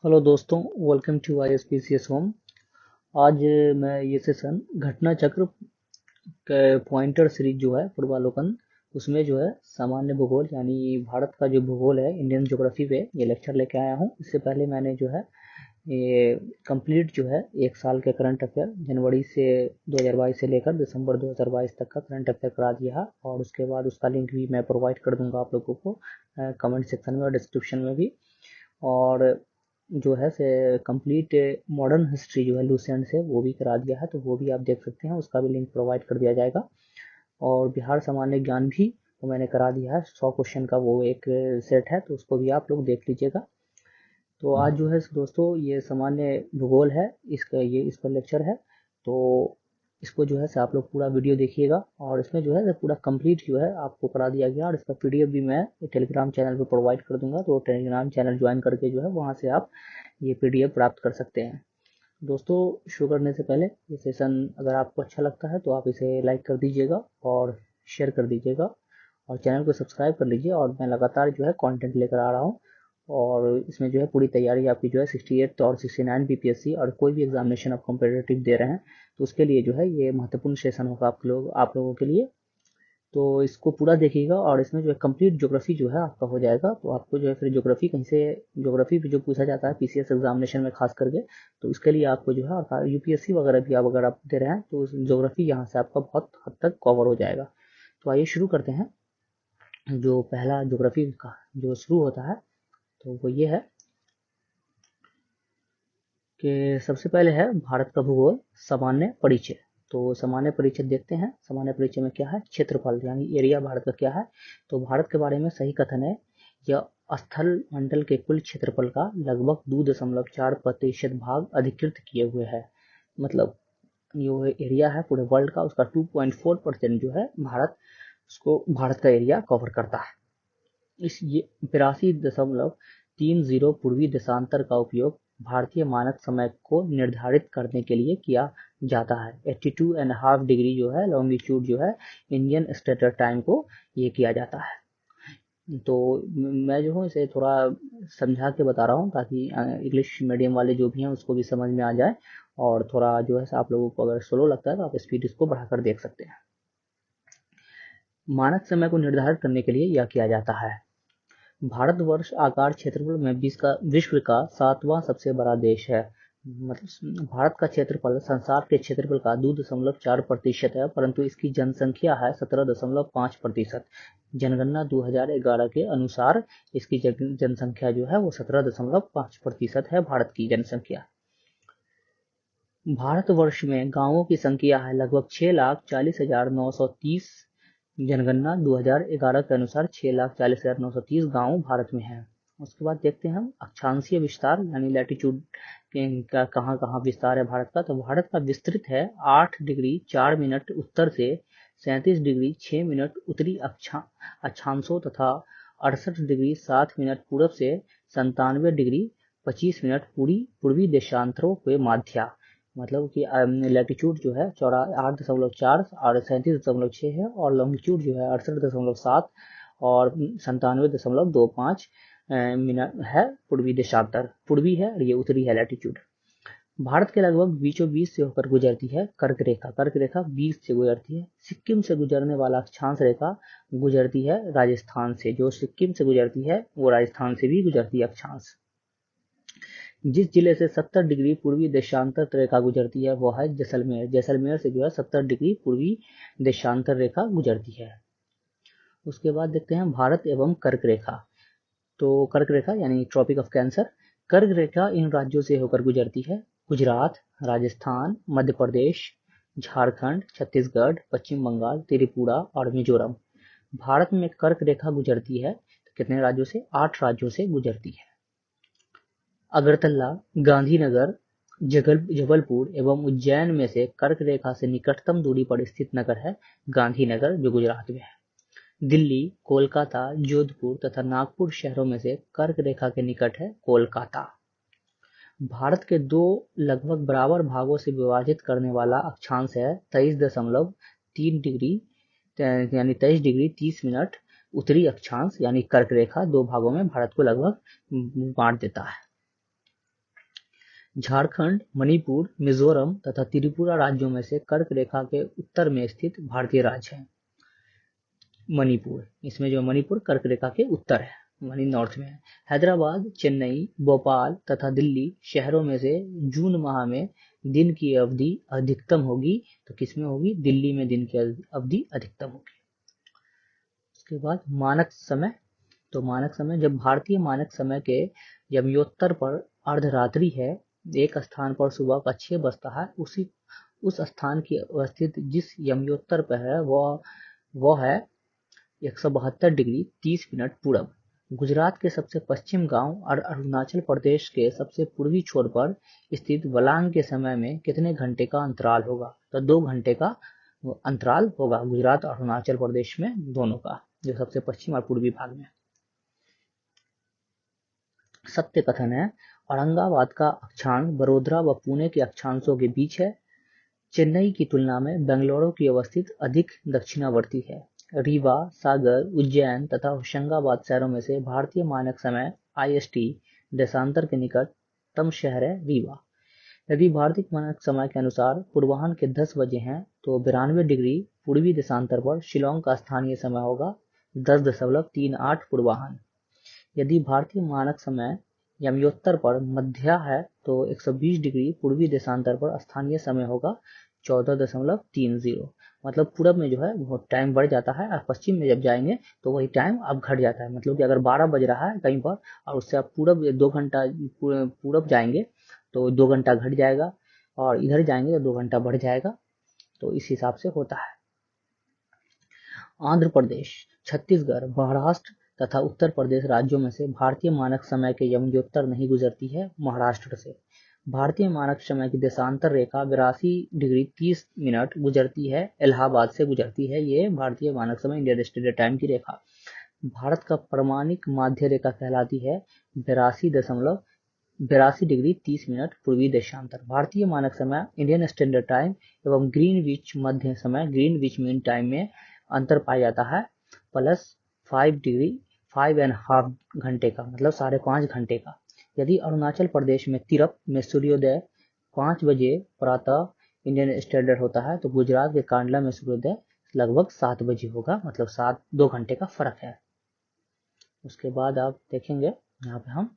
Hello दोस्तों, welcome to ISPCS home. आज मैं ये सेशन घटना चक्र के पॉइंटर सीरीज जो है पूर्वालोकन उसमें जो है सामान्य भूगोल यानी भारत का जो भूगोल है इंडियन ज्योग्राफी पे ये लेक्चर लेके आया हूँ। इससे पहले मैंने जो है ये कंप्लीट जो है एक साल के करंट अफेयर जनवरी से 2022 से लेकर दिसंबर 2022 तक का करंट अफेयर करा दिया है, और उसके बाद उसका लिंक भी मैं प्रोवाइड कर दूंगा आप लोगों को कमेंट सेक्शन में और डिस्क्रिप्शन में भी। और जो है से कंप्लीट मॉडर्न हिस्ट्री जो है लूसेंट से वो भी करा दिया है, तो वो भी आप देख सकते हैं, उसका भी लिंक प्रोवाइड कर दिया जाएगा। और बिहार सामान्य ज्ञान भी वो मैंने करा दिया है, 100 क्वेश्चन का वो एक सेट है, तो उसको भी आप लोग देख लीजिएगा। तो आज जो है दोस्तों ये सामान्य भूगोल है, इसका ये इस पर लेक्चर है। तो इसको जो है से आप लोग पूरा वीडियो देखिएगा, और इसमें जो है पूरा कंप्लीट जो है आपको करा दिया गया, और इसका पीडीएफ भी मैं टेलीग्राम चैनल पे प्रोवाइड कर दूंगा, तो टेलीग्राम चैनल ज्वाइन करके जो है वहाँ से आप ये पीडीएफ प्राप्त कर सकते हैं। दोस्तों, शुरू करने से पहले ये सेशन अगर आपको अच्छा लगता है तो आप इसे लाइक कर दीजिएगा और शेयर कर दीजिएगा, और चैनल को सब्सक्राइब कर लीजिए। और मैं लगातार जो है कंटेंट लेकर आ रहा हूँ, और इसमें जो है पूरी तैयारी आपकी जो है 68 और 69 बीपीएससी और कोई भी एग्जामिनेशन आप कॉम्पिटेटिव दे रहे हैं तो उसके लिए जो है ये महत्वपूर्ण सेशन होगा आप लोगों के लिए। तो इसको पूरा देखिएगा, और इसमें जो है कंप्लीट ज्योग्राफी जो है आपका हो जाएगा। तो आपको जो है फिर ज्योग्राफी कहीं से ज्योग्राफी भी जो पूछा जाता है पीसीएस एग्जामिनेशन में खास करके, तो इसके लिए आपको जो है और यूपीएससी वगैरह भी आप अगर आप दे रहे हैं तो ज्योग्राफी यहाँ से आपका बहुत हद तक कवर हो जाएगा। तो आइए शुरू करते हैं। जो पहला ज्योग्राफी का जो शुरू होता है तो वो ये है कि सबसे पहले है भारत का भूगोल सामान्य परिचय। तो सामान्य परिचय देखते हैं। सामान्य परिचय में क्या है, क्षेत्रफल यानी एरिया भारत का क्या है। तो भारत के बारे में सही कथन है, यह स्थल मंडल के कुल क्षेत्रफल का लगभग 2.4% भाग अधिकृत किए हुए है। मतलब जो एरिया है पूरे वर्ल्ड का उसका 2.4% जो है भारत का एरिया कवर करता है। इस ये 82.30 पूर्वी देशांतर का उपयोग भारतीय मानक समय को निर्धारित करने के लिए किया जाता है। 82.5 डिग्री जो है लॉन्गिट्यूड जो है इंडियन स्टैंडर्ड टाइम को ये किया जाता है। तो मैं जो हूँ इसे थोड़ा समझा के बता रहा हूँ ताकि इंग्लिश मीडियम वाले जो भी हैं उसको भी समझ में आ जाए, और थोड़ा जो है आप लोगों को अगर स्लो लगता है तो आप स्पीड इसको बढ़ाकर देख सकते हैं। मानक समय को निर्धारित करने के लिए यह किया जाता है। भारतवर्ष आकार क्षेत्रफल में विश्व का 7वां सबसे बड़ा देश है। मतलब भारत का क्षेत्रफल संसार के क्षेत्रफल का 2.4% है, परंतु इसकी जनसंख्या है 17.5%। जनगणना 2011 के अनुसार इसकी जनसंख्या जो है वो 17.5% है भारत की जनसंख्या। भारतवर्ष में गांवों की संख्या है लगभग 6,40,930। जनगणना 2011 के अनुसार 6,40,930 गांव भारत में हैं। उसके बाद देखते हैं हम अक्षांशीय विस्तार यानी लैटिट्यूड का कहाँ कहाँ विस्तार है भारत का। तो भारत का विस्तृत है 8 डिग्री 4 मिनट उत्तर से 37 डिग्री 6 मिनट उत्तरी अक्षांशों तथा 68 डिग्री 7 मिनट पूर्व से 97 डिग्री 25 मिनट पूर्वी देशांतरों के माध्य। मतलब कि लैटिट्यूड जो है 8.4 और 37.6 है, और लॉन्गिट्यूड जो है 68.7 और 97.25 मिनट है पूर्वी देशांतर। पूर्वी है और ये उत्तरी है लैटिट्यूड। भारत के लगभग बीचों बीच से होकर गुजरती है कर्क रेखा। कर्क रेखा बीच से गुजरती है। सिक्किम से गुजरने वाला अक्षांश रेखा गुजरती है राजस्थान से। जो सिक्किम से गुजरती है वो राजस्थान से भी गुजरती है अक्षांश। जिस जिले से 70 डिग्री पूर्वी देशांतर रेखा गुजरती है वो है जैसलमेर। जैसलमेर से जो है 70 डिग्री पूर्वी देशांतर रेखा गुजरती है। उसके बाद देखते हैं भारत एवं कर्क रेखा। तो कर्क रेखा यानी ट्रॉपिक ऑफ कैंसर। कर्क रेखा इन राज्यों से होकर गुजरती है: गुजरात, राजस्थान, मध्य प्रदेश, झारखंड, छत्तीसगढ़, पश्चिम बंगाल, त्रिपुरा और मिजोरम। भारत में कर्क रेखा गुजरती है तो कितने राज्यों से? 8 राज्यों से गुजरती है। अगरतला, गांधीनगर, जबलपुर एवं उज्जैन में से कर्क रेखा से निकटतम दूरी पर स्थित नगर है गांधीनगर, जो गुजरात में है। दिल्ली, कोलकाता, जोधपुर तथा नागपुर शहरों में से कर्क रेखा के निकट है कोलकाता। भारत के दो लगभग बराबर भागों से विभाजित करने वाला अक्षांश है 23.3 डिग्री यानी 23 डिग्री 30 मिनट उत्तरी अक्षांश यानी कर्क रेखा 2 भागों में भारत को लगभग बांट देता है। झारखंड, मणिपुर, मिजोरम तथा त्रिपुरा राज्यों में से कर्क रेखा के उत्तर में स्थित भारतीय राज्य है मणिपुर। इसमें जो मणिपुर कर्क रेखा के उत्तर है, यानी नॉर्थ में है। हैदराबाद, चेन्नई, भोपाल तथा दिल्ली शहरों में से जून माह में दिन की अवधि अधिकतम होगी, तो किसमें होगी? दिल्ली में दिन की अवधि अधिकतम होगी। उसके बाद मानक समय, तो मानक समय, जब भारतीय मानक समय के यमयोत्तर पर अर्धरात्रि है, एक स्थान पर सुबह का 6 बजता है, उस स्थान की अवस्थित जिस यमयोत्तर पर है वह है 172 डिग्री 30 मिनट पूरब। गुजरात के सबसे पश्चिम गांव और अरुणाचल प्रदेश के सबसे पूर्वी छोर पर स्थित वलांग के समय में कितने घंटे का अंतराल होगा? तो 2 घंटे का अंतराल होगा गुजरात और अरुणाचल प्रदेश में दोनों का, जो सबसे पश्चिम और पूर्वी भाग में। सत्य कथन है, औरंगाबाद का अक्षांश बड़ोदरा व पुणे के अक्षांशों के बीच है। चेन्नई की तुलना में बेंगलुरु की अवस्थित अधिक दक्षिणावर्ती है। रीवा, सागर, उज्जैन तथा होशंगाबाद शहरों में से भारतीय मानक समय IST देशांतर के निकटतम शहर है रीवा। यदि भारतीय मानक समय के अनुसार पूर्वाह्न के 10 बजे हैं, तो 92 डिग्री पूर्वी देशांतर पर शिलोंग का स्थानीय समय होगा 10.38 पूर्वाह्न। यदि भारतीय मानक समय यमयोत्तर पर मध्या है, तो 120 डिग्री पूर्वी देशांतर पर स्थानीय समय होगा 14.30। मतलब पूरब में जो है वो टाइम बढ़ जाता है, और पश्चिम में जब जाएंगे तो वही टाइम अब घट जाता है। मतलब कि अगर 12 बज रहा है कहीं पर और उससे आप पूरब 2 घंटा पूरब जाएंगे तो 2 घंटा घट जाएगा, और इधर जाएंगे तो 2 घंटा बढ़ जाएगा। तो इस हिसाब से होता है। आंध्र प्रदेश, छत्तीसगढ़, महाराष्ट्र तथा उत्तर प्रदेश राज्यों में से भारतीय मानक समय के यमयोत्तर नहीं गुजरती है महाराष्ट्र से। भारतीय मानक समय की देशांतर रेखा 82 डिग्री 30 मिनट गुजरती है, इलाहाबाद से गुजरती है। ये भारतीय मानक समय इंडियन स्टैंडर्ड टाइम की रेखा भारत का प्रमाणिक माध्य रेखा कहलाती है 82 डिग्री 30 मिनट पूर्वी देशांतर। भारतीय मानक समय इंडियन स्टैंडर्ड टाइम एवं ग्रीनविच मध्य समय ग्रीनविच मीन टाइम में अंतर पाया जाता है +5 डिग्री 5.5 घंटे का, मतलब 5.5 घंटे का। यदि अरुणाचल प्रदेश में तिरप में सूर्योदय 5 बजे प्रातः इंडियन स्टैंडर्ड होता है, तो गुजरात के कांडला में सूर्योदय लगभग 7 बजे होगा, मतलब 2 घंटे का फर्क है। उसके बाद आप देखेंगे यहाँ पे हम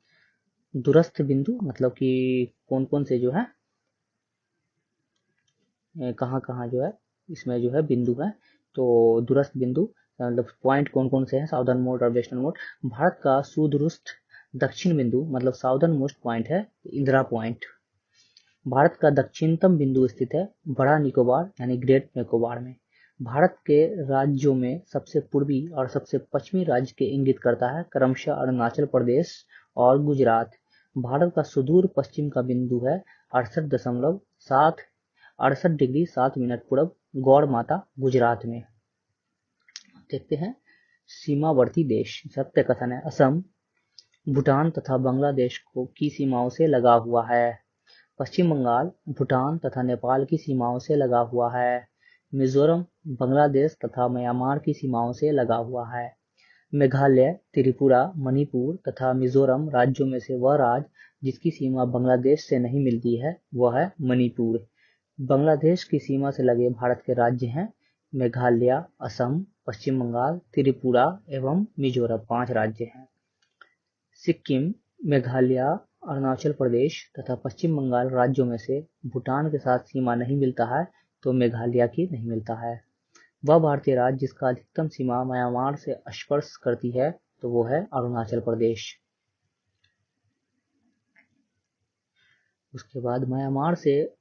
दूरस्थ बिंदु, मतलब कि कौन कौन से जो है कहाँ कहाँ जो है इसमें जो है बिंदु है। तो दूरस्थ बिंदु मतलब पॉइंट कौन कौन से हैं? साउदर्न मोस्ट और वेस्टर्न मोस्ट। भारत का सुदूरस्थ दक्षिण बिंदु मतलब साउदर्न मोस्ट पॉइंट है इंदिरा पॉइंट। भारत का दक्षिणतम बिंदु स्थित है बड़ा निकोबार यानी ग्रेट निकोबार में। भारत के राज्यों में सबसे पूर्वी और सबसे पश्चिमी राज्य के इंगित करता है क्रमशः अरुणाचल प्रदेश और गुजरात। भारत का सुदूर पश्चिम का बिंदु है 68 डिग्री 7 मिनट पूरब गौड़ माता गुजरात में। देखते हैं सीमावर्ती देश। सत्य कथन है, असम, भूटान तथा बांग्लादेश की सीमाओं से लगा हुआ है। पश्चिम बंगाल भूटान तथा नेपाल की सीमाओं से लगा हुआ है। मिजोरम बांग्लादेश तथा म्यांमार की सीमाओं से लगा हुआ है। मेघालय, त्रिपुरा, मणिपुर तथा मिजोरम राज्यों में से वह राज्य जिसकी सीमा बांग्लादेश से नहीं मिलती है वह है मणिपुर। बांग्लादेश की सीमा से लगे भारत के राज्य हैं मेघालय, असम, पश्चिम बंगाल, त्रिपुरा एवं मिजोरम, 5 राज्य हैं। सिक्किम, मेघालय, अरुणाचल प्रदेश तथा पश्चिम बंगाल राज्यों में से भूटान के साथ सीमा नहीं मिलता है, तो मेघालय की नहीं मिलता है। वह भारतीय राज्य जिसका अधिकतम सीमा म्यांमार से स्पर्श करती है, तो वो है अरुणाचल प्रदेश। उसके बाद म्यांमार से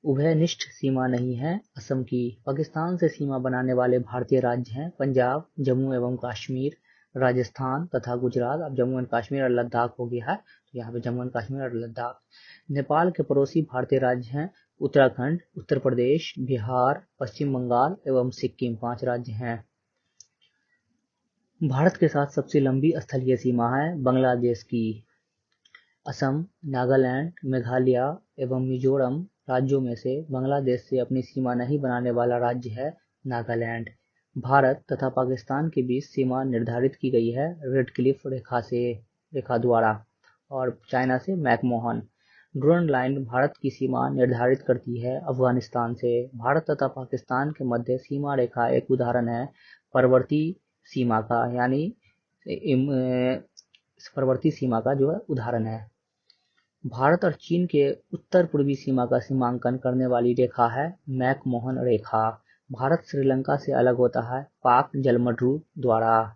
उभयनिष्ठ सीमा नहीं है असम की। पाकिस्तान से सीमा बनाने वाले भारतीय राज्य हैं पंजाब, जम्मू एवं कश्मीर, राजस्थान तथा गुजरात। अब जम्मू एंड कश्मीर और लद्दाख हो गया है, तो यहाँ पे जम्मू एंड कश्मीर और लद्दाख। नेपाल के पड़ोसी भारतीय राज्य हैं उत्तराखंड, उत्तर प्रदेश, बिहार, पश्चिम बंगाल एवं सिक्किम, 5 राज्य हैं। भारत के साथ सबसे लंबी स्थलीय सीमा है बांग्लादेश की। असम, नागालैंड, मेघालय एवं मिजोरम राज्यों में से बांग्लादेश से अपनी सीमा नहीं बनाने वाला राज्य है नागालैंड। भारत तथा पाकिस्तान के बीच सीमा निर्धारित की गई है रेड क्लिफ रेखा द्वारा, और चाइना से मैकमोहन। ड्यूरंड लाइन भारत की सीमा निर्धारित करती है अफगानिस्तान से। भारत तथा पाकिस्तान के मध्य सीमा रेखा एक उदाहरण है परवर्ती सीमा का, यानी परवर्ती सीमा का जो है उदाहरण है। भारत और चीन के उत्तर पूर्वी सीमा का सीमांकन करने वाली रेखा है मैकमोहन रेखा। भारत श्रीलंका से अलग होता है पाक जलमड्रू द्वारा।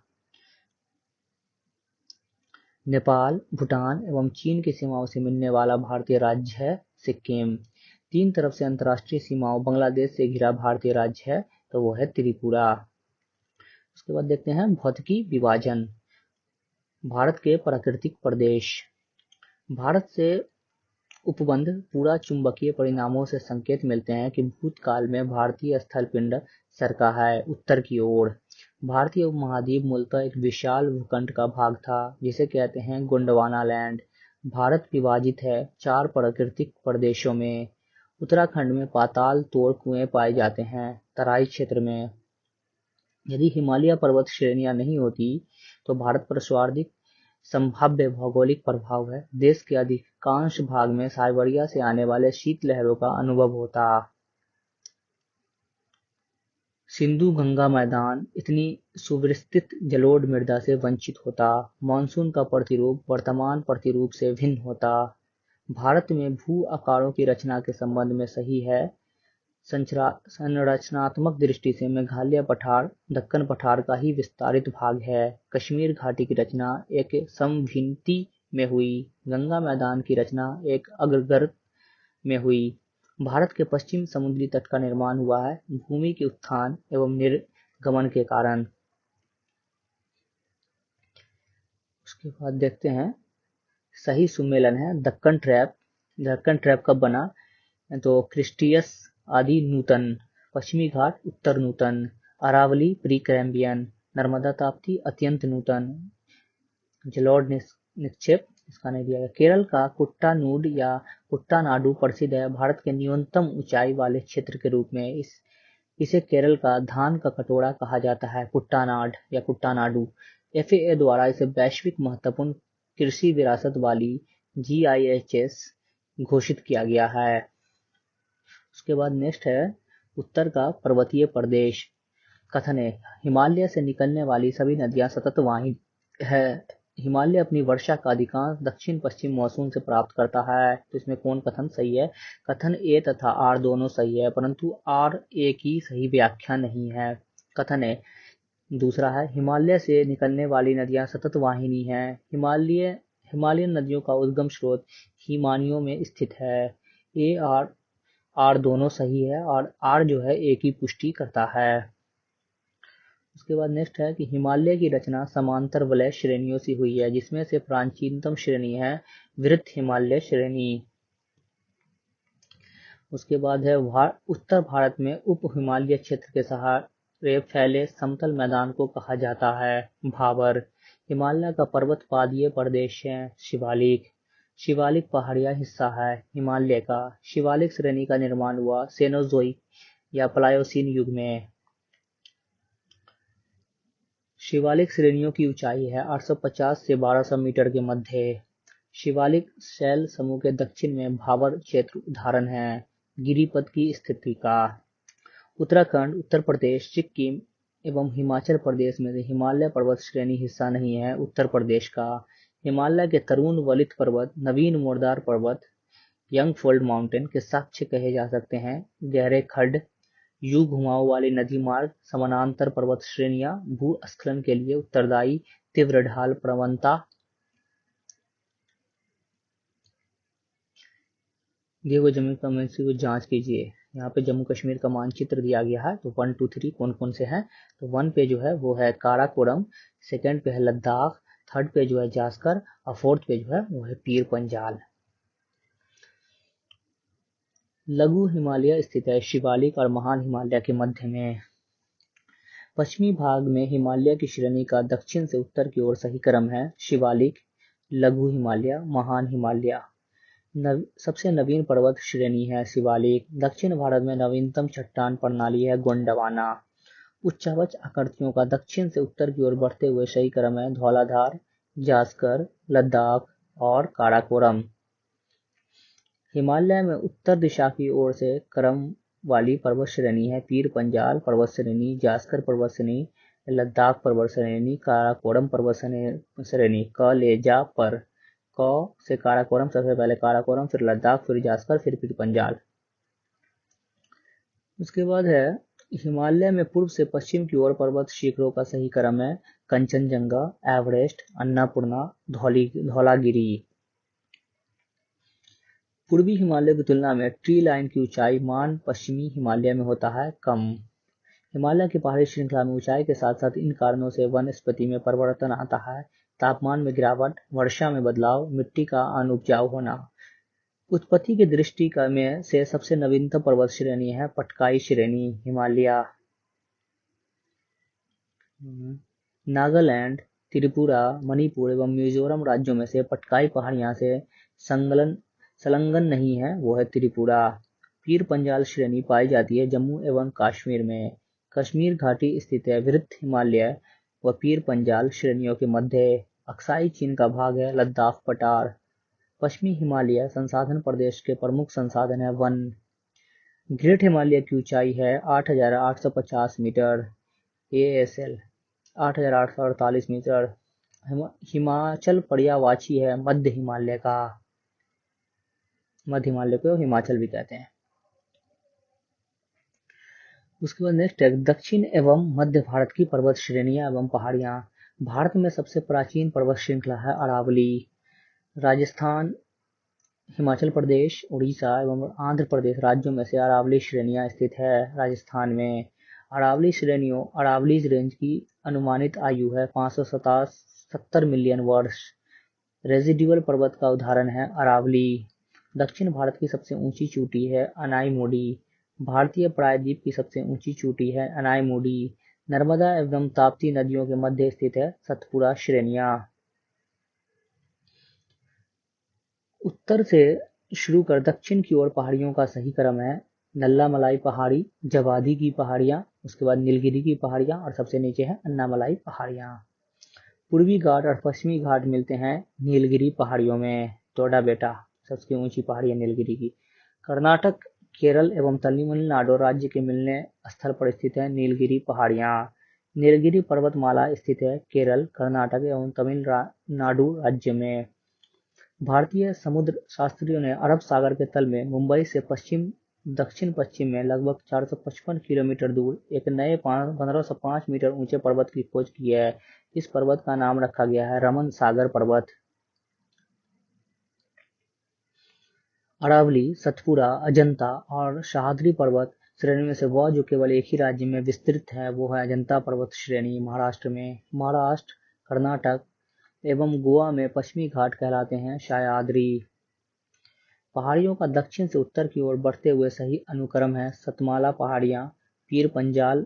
नेपाल, भूटान एवं चीन की सीमाओं से मिलने वाला भारतीय राज्य है सिक्किम। तीन तरफ से अंतर्राष्ट्रीय सीमाओं बांग्लादेश से घिरा भारतीय राज्य है तो वो है त्रिपुरा। उसके बाद देखते हैं भौतिकी विभाजन। भारत के प्राकृतिक प्रदेश। भारत से उपबंध पूरा चुंबकीय परिणामों से संकेत मिलते हैं कि भूतकाल में भारतीय स्थल पिंड सरका है उत्तर की ओर। भारतीय उपमहाद्वीप मूलतः एक विशाल भूखंड का भाग था जिसे कहते हैं गोंडवाना लैंड। भारत विभाजित है 4 प्राकृतिक प्रदेशों में। उत्तराखंड में पाताल तोड़ कुएं पाए जाते हैं तराई क्षेत्र में। यदि हिमालय पर्वत श्रेणियां नहीं होती तो भारत पर सर्वाधिक संभाव्य भौगोलिक प्रभाव है। देश के अधिकांश भाग में साइबेरिया से आने वाले शीतलहरों का अनुभव होता। सिंधु गंगा मैदान इतनी सुविस्तृत जलोढ़ मृदा से वंचित होता। मानसून का प्रतिरूप वर्तमान प्रतिरूप से भिन्न होता। भारत में भू आकारों की रचना के संबंध में सही है। संरचनात्मक दृष्टि से मेघालय पठार दक्कन पठार का ही विस्तारित भाग है। कश्मीर घाटी की रचना एक समभिन्नति में हुई। गंगा मैदान की रचना एक अग्रगर्भ में हुई। भारत के पश्चिम समुद्री तट का निर्माण हुआ है भूमि के उत्थान एवं निर्गमन के कारण। उसके बाद देखते हैं सही सुमेलन है दक्कन ट्रैप। दक्कन ट्रैप कब बना तो क्रिस्टियस आदि नूतन, पश्चिमी घाट उत्तर नूतन, अरावली प्री कैम्बियन, नर्मदा ताप्ती अत्यंत नूतन, जलोढ़ निक्षेप इसका नहीं दिया गया। केरल का कुट्टानूड या कुट्टानाडु प्रसिद्ध है भारत के न्यूनतम ऊंचाई वाले क्षेत्र के रूप में। इसे केरल का धान का कटोरा कहा जाता है कुट्टानाड या कुट्टानाडु। FAA द्वारा इसे वैश्विक महत्वपूर्ण कृषि विरासत वाली GIHS घोषित किया गया है। उसके बाद नेक्स्ट है उत्तर का पर्वतीय प्रदेश। कथन है हिमालय से निकलने वाली सभी नदियां सतत वाहिनी है। हिमालय अपनी वर्षा का अधिकांश दक्षिण पश्चिम मॉनसून से प्राप्त करता है। तो इसमें कौन कथन सही है? कथन ए तथा आर दोनों सही है परंतु आर ए की सही व्याख्या नहीं है। कथन है दूसरा है हिमालय से निकलने वाली नदियां सतत वाहिनी है। हिमालयन नदियों का उद्गम स्रोत हिमानियों में स्थित है। ए आर दोनों सही है और आर जो है ए की पुष्टि करता है। उसके बाद नेक्स्ट है कि हिमालय की रचना समांतर वलय श्रेणियों से हुई है जिसमें से प्राचीनतम श्रेणी है वृत्त हिमालय श्रेणी। उसके बाद है उत्तर भारत में उप हिमालय क्षेत्र के सहारे फैले समतल मैदान को कहा जाता है भाबर। हिमालय का पर्वत पादीय प्रदेश है शिवालिक पहाड़िया हिस्सा है हिमालय का। शिवालिक श्रेणी का निर्माण हुआ सेनोजोइक या प्लायोसीन युग में। शिवालिक श्रेणियों की ऊंचाई है 850 से 1200 मीटर के मध्य। शिवालिक शैल समूह के दक्षिण में भाबर क्षेत्र उदाहरण है गिरिपथ की स्थिति का। उत्तराखंड, उत्तर प्रदेश, सिक्किम एवं हिमाचल प्रदेश में से हिमालय पर्वत श्रेणी हिस्सा नहीं है उत्तर प्रदेश का। हिमालय के तरुण वलित पर्वत नवीन मोरदार पर्वत यंग फोल्ड माउंटेन के साक्ष्य कहे जा सकते हैं। गहरे खड्ड यू घुमाव वाले नदी मार्ग समानांतर पर्वत श्रेणियां भूस्खलन के लिए उत्तरदायी तीव्र ढाल प्रवणता। दिए हुए जम्मू कश्मीर को जांच कीजिए। यहाँ पे जम्मू कश्मीर का मानचित्र दिया गया है तो 1 2 3 कौन कौन से हैं तो 1 पे जो है वो है काराकोरम, सेकंड पे है लद्दाख, थर्ड पे जो है जास्कर और फोर्थ पे जो है वो है पीर पंजाल। लघु हिमालय स्थित है शिवालिक और महान हिमालय के मध्य में। पश्चिमी भाग में हिमालय की श्रेणी का दक्षिण से उत्तर की ओर सही क्रम है शिवालिक, लघु हिमालय, महान हिमालय। सबसे नवीन पर्वत श्रेणी है शिवालिक। दक्षिण भारत में नवीनतम चट्टान प्रणाली है गोंडवाना। उच्चावच आकृतियों का दक्षिण से उत्तर की ओर बढ़ते हुए सही क्रम है धौलाधार, जास्कर, लद्दाख और काराकोरम। हिमालय में उत्तर दिशा की ओर से क्रम वाली पर्वत श्रेणी है पीर पंजाल पर्वत श्रेणी, जास्कर पर्वत श्रेणी, लद्दाख पर्वत श्रेणी, काराकोरम पर्वत श्रेणी। कलेजा पर क से काराकोरम, सबसे पहले काराकोरम, फिर लद्दाख, फिर जास्कर, फिर पीर पंजाल। उसके बाद है हिमालय में पूर्व से पश्चिम की ओर पर्वत शिखरों का सही क्रम है कंचनजंगा, एवरेस्ट, अन्नपूर्णा, धौलागिरी। पूर्वी हिमालय की तुलना में ट्री लाइन की ऊंचाई मान पश्चिमी हिमालय में होता है कम। हिमालय की पहाड़ी श्रृंखला में ऊंचाई के साथ साथ इन कारणों से वनस्पति में परिवर्तन आता है, तापमान में गिरावट, वर्षा में बदलाव, मिट्टी का अनुपजाऊ होना। उत्पत्ति की दृष्टि में से सबसे नवीनतम पर्वत श्रेणी है पटकाई श्रेणी हिमालय। नागालैंड, त्रिपुरा, मणिपुर एवं मिजोरम राज्यों में से पटकाई पहाड़ियां से संलग्न नहीं है, वो है त्रिपुरा। पीर पंजाल श्रेणी पाई जाती है जम्मू एवं कश्मीर में। कश्मीर घाटी स्थित है वृत्त हिमालय व पीर पंजाल श्रेणियों के मध्य। अक्साई चीन का भाग है लद्दाख पठार। पश्चिमी हिमालय संसाधन प्रदेश के प्रमुख संसाधन है वन। ग्रेट हिमालय की ऊंचाई है 8,850 मीटर, ASL 8,848 मीटर। हिमाचल पर्यायवाची है मध्य हिमालय का, मध्य हिमालय को हिमाचल भी कहते हैं। उसके बाद नेक्स्ट है दक्षिण एवं मध्य भारत की पर्वत श्रेणियां एवं पहाड़ियां। भारत में सबसे प्राचीन पर्वत श्रृंखला है अरावली। राजस्थान, हिमाचल प्रदेश, उड़ीसा एवं आंध्र प्रदेश राज्यों में से अरावली श्रेणियां स्थित है। राजस्थान में अरावली श्रेणियों अरावली रेंज की अनुमानित आयु है 570 मिलियन वर्ष। रेजिडुअल पर्वत का उदाहरण है अरावली। दक्षिण भारत की सबसे ऊंची चोटी है अनाईमोडी। भारतीय प्रायद्वीप की सबसे ऊंची चोटी है अनाईमोडी। नर्मदा एवं ताप्ती नदियों के मध्य स्थित है सतपुड़ा श्रेणियां। उत्तर से शुरू कर दक्षिण की ओर पहाड़ियों का सही क्रम है नल्लामलाई पहाड़ी, जवादी की पहाड़ियां, उसके बाद नीलगिरी की पहाड़ियां और सबसे नीचे है अन्नामलाई पहाड़ियां। पूर्वी घाट और पश्चिमी घाट मिलते हैं नीलगिरी पहाड़ियों में। टोडा बेटा सबसे ऊंची पहाड़ी है नीलगिरी की। कर्नाटक, केरल एवं तमिलनाडु राज्य के मिलने स्थल पर स्थित है नीलगिरी पहाड़ियां। नीलगिरी पर्वतमाला स्थित है केरल, कर्नाटक एवं तमिलनाडु राज्य में। भारतीय समुद्र शास्त्रियों ने अरब सागर के तल में मुंबई से दक्षिण पश्चिम में लगभग 455 किलोमीटर दूर एक नए 1505 मीटर ऊंचे पर्वत की खोज की है। इस पर्वत का नाम रखा गया है रमन सागर पर्वत। अरावली, सतपुड़ा, अजंता और सह्याद्री पर्वत श्रेणी में से वह जो केवल एक ही राज्य में विस्तृत है वो है अजंता पर्वत श्रेणी महाराष्ट्र में। महाराष्ट्र, कर्नाटक एवं गोवा में पश्चिमी घाट कहलाते हैं सह्याद्री। पहाड़ियों का दक्षिण से उत्तर की ओर बढ़ते हुए सही अनुक्रम है सतमाला पहाड़ियां, पीर पंजाल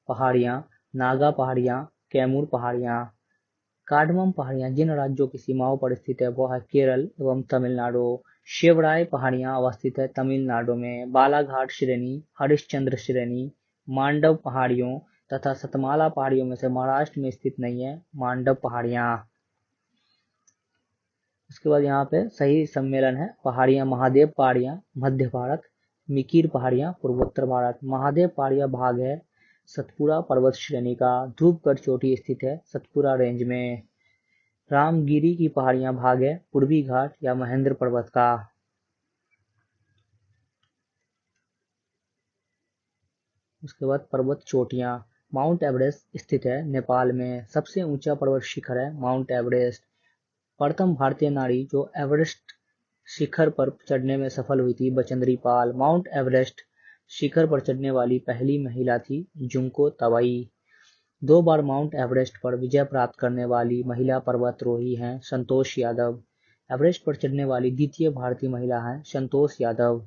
पहाड़ियां, नागा पहाड़ियां, कैमूर पहाड़ियां। कार्डमम पहाड़ियां जिन राज्यों की सीमाओं पर स्थित है वह है केरल एवं तमिलनाडु। शेवड़ाई पहाड़ियां अवस्थित है तमिलनाडु में। बालाघाट श्रेणी, हरिश्चंद्र श्रेणी, मांडव पहाड़ियों तथा सतमाला पहाड़ियों में से महाराष्ट्र में स्थित नहीं है मांडव पहाड़ियां। उसके बाद यहाँ पे सही सम्मेलन है पहाड़ियां महादेव पहाड़ियां मध्य भारत, मिकिर पहाड़ियां पूर्वोत्तर भारत। महादेव पहाड़ियां भाग है सतपुड़ा पर्वत श्रेणी का। ध्रुवगढ़ चोटी स्थित है सतपुड़ा रेंज में। रामगिरी की पहाड़ियां भाग है पूर्वी घाट या महेंद्र पर्वत का। उसके बाद पर्वत चोटियां। माउंट एवरेस्ट स्थित है नेपाल में। सबसे ऊंचा पर्वत शिखर है माउंट एवरेस्ट। प्रथम भारतीय नारी जो एवरेस्ट शिखर पर चढ़ने में सफल हुई थी बचेंद्री पाल। माउंट एवरेस्ट शिखर पर चढ़ने वाली पहली महिला थी जुंको तवई। 2 बार माउंट एवरेस्ट पर विजय प्राप्त करने वाली महिला पर्वतारोही हैं संतोष यादव। एवरेस्ट पर चढ़ने वाली द्वितीय भारतीय महिला हैं संतोष यादव।